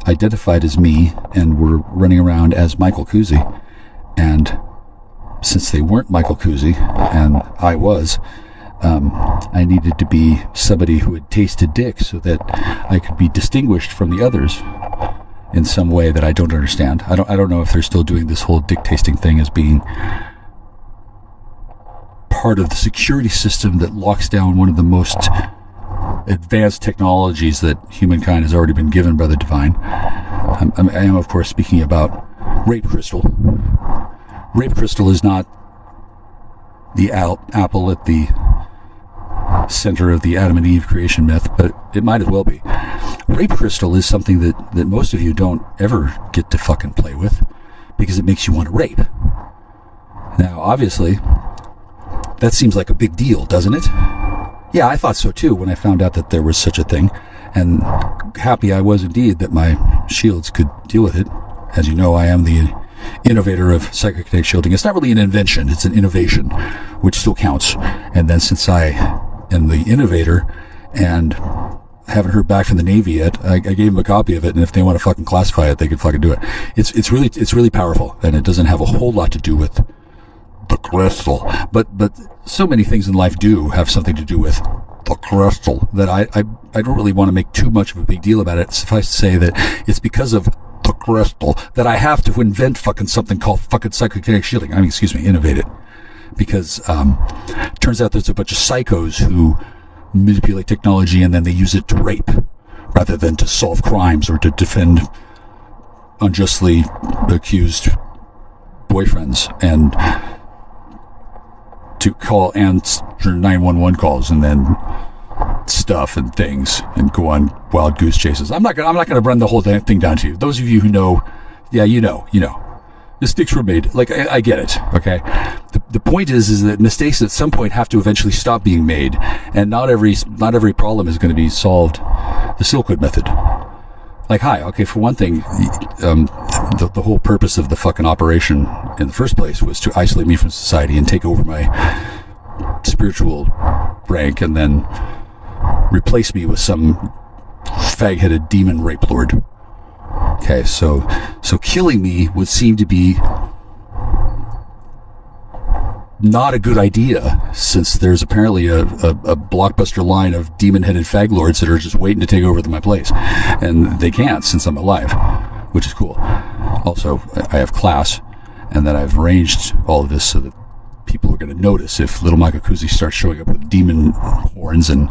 identified as me and were running around as Michael Kuzi. And since they weren't Michael Kuzi, and I was, I needed to be somebody who had tasted dick so that I could be distinguished from the others in some way that I don't understand. I don't know if they're still doing this whole dick tasting thing as being part of the security system that locks down one of the most advanced technologies that humankind has already been given by the divine. I am, of course, speaking about rape crystal. Rape crystal is not the apple at the center of the Adam and Eve creation myth, but it might as well be. Rape crystal is something that most of you don't ever get to fucking play with because it makes you want to rape. Now, obviously, that seems like a big deal, doesn't it? Yeah, I thought so too when I found out that there was such a thing, and happy I was indeed that my shields could deal with it. As you know, I am the innovator of psychokinetic shielding. It's not really an invention, it's an innovation, which still counts. And then since I am the innovator and haven't heard back from the Navy yet, I gave them a copy of it, and if they want to fucking classify it, they can fucking do it. It's really powerful, and it doesn't have a whole lot to do with the crystal. But so many things in life do have something to do with the crystal that I don't really want to make too much of a big deal about it. Suffice to say that it's because of the crystal that I have to invent fucking something called fucking psychokinetic shielding. Innovate it. Because turns out there's a bunch of psychos who manipulate technology and then they use it to rape rather than to solve crimes or to defend unjustly accused boyfriends and to call answer 911 calls and then stuff and things and go on wild goose chases. I'm not gonna run the whole thing down to you. Those of you who know, yeah, you know. Mistakes were made. Like, I get it, okay? The point is that mistakes at some point have to eventually stop being made, and not every problem is going to be solved the Silkwood method. Like, for one thing, the whole purpose of the fucking operation in the first place was to isolate me from society and take over my spiritual rank and then replace me with some fag-headed demon rape lord. Okay, so killing me would seem to be not a good idea, since there's apparently a blockbuster line of demon-headed fag lords that are just waiting to take over my place, and they can't since I'm alive, which is cool. Also, I have class, and then I've arranged all of this so that people are going to notice if little Michael Kuzi starts showing up with demon horns and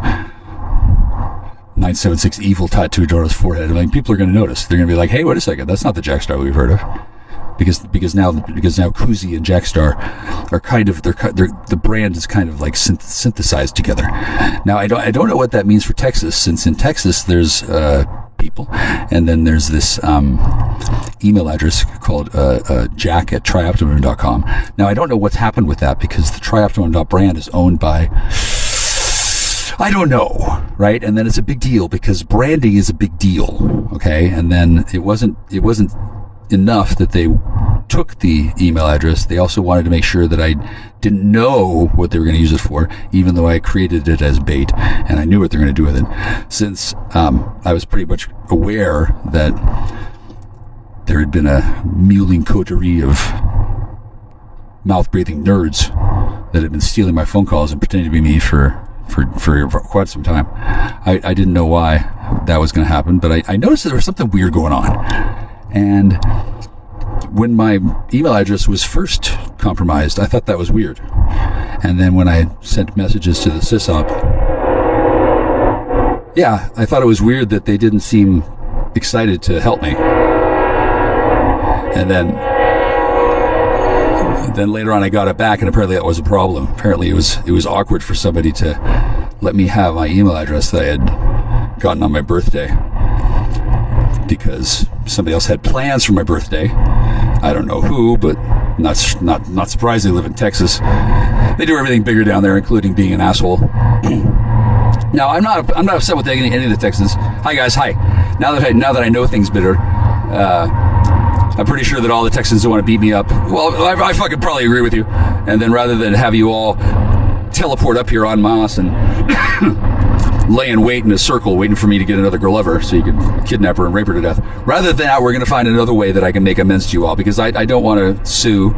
976 evil tattooed on his forehead. People are going to notice. They're going to be like, "Hey, wait a second, that's not the Jackstar we've heard of." Because now Kuzi and Jackstar are kind of the brand is kind of like synthesized together. Now I don't know what that means for Texas, since in Texas there's people, and then there's this email address called jack@trioptimum.com. Now I don't know what's happened with that because the Trioptimum brand is owned by, I don't know, right? And then it's a big deal because branding is a big deal, okay? And then it wasn't enough that they took the email address. They also wanted to make sure that I didn't know what they were going to use it for, even though I created it as bait and I knew what they were going to do with it. Since I was pretty much aware that there had been a mewling coterie of mouth-breathing nerds that had been stealing my phone calls and pretending to be me for quite some time. I didn't know why that was going to happen, but I noticed that there was something weird going on. And when my email address was first compromised, I thought that was weird. And then when I sent messages to the sysop, yeah, I thought it was weird that they didn't seem excited to help me. And then then later on I got it back, and apparently that was a problem. Apparently it was awkward for somebody to let me have my email address that I had gotten on my birthday, because somebody else had plans for my birthday. I don't know who, but not surprised. They live in Texas. They do everything bigger down there, including being an asshole. Now, I'm not upset with any of the Texans. Hi guys, hi. Now that I know things better, I'm pretty sure that all the Texans want to beat me up. Well, I fucking probably agree with you. And then rather than have you all teleport up here en masse and lay in wait in a circle waiting for me to get another girl lover so you can kidnap her and rape her to death, rather than that, we're going to find another way that I can make amends to you all, because I don't want to sue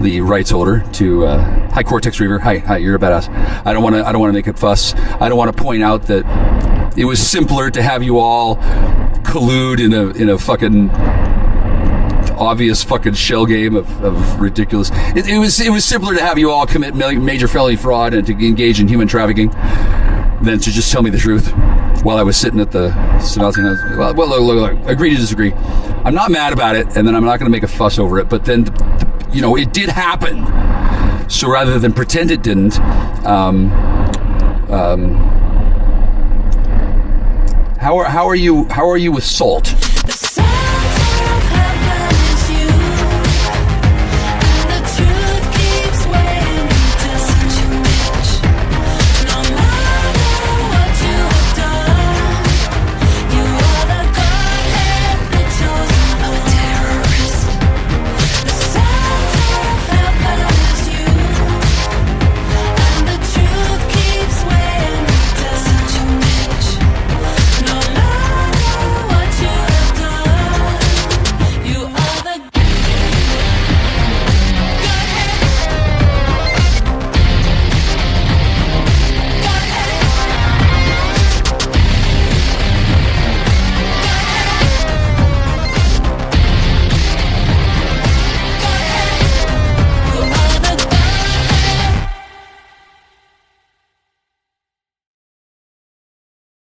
the rights holder to hi Cortex Reaver, hi, you're a badass. I don't want to make a fuss. I don't want to point out that it was simpler to have you all collude in a fucking obvious fucking shell game of ridiculous. It was simpler to have you all commit major felony fraud and to engage in human trafficking than to just tell me the truth while I was sitting at the Savio house. Well, look, agree to disagree. I'm not mad about it, and then I'm not going to make a fuss over it. But then, it did happen. So rather than pretend it didn't, how are you with salt?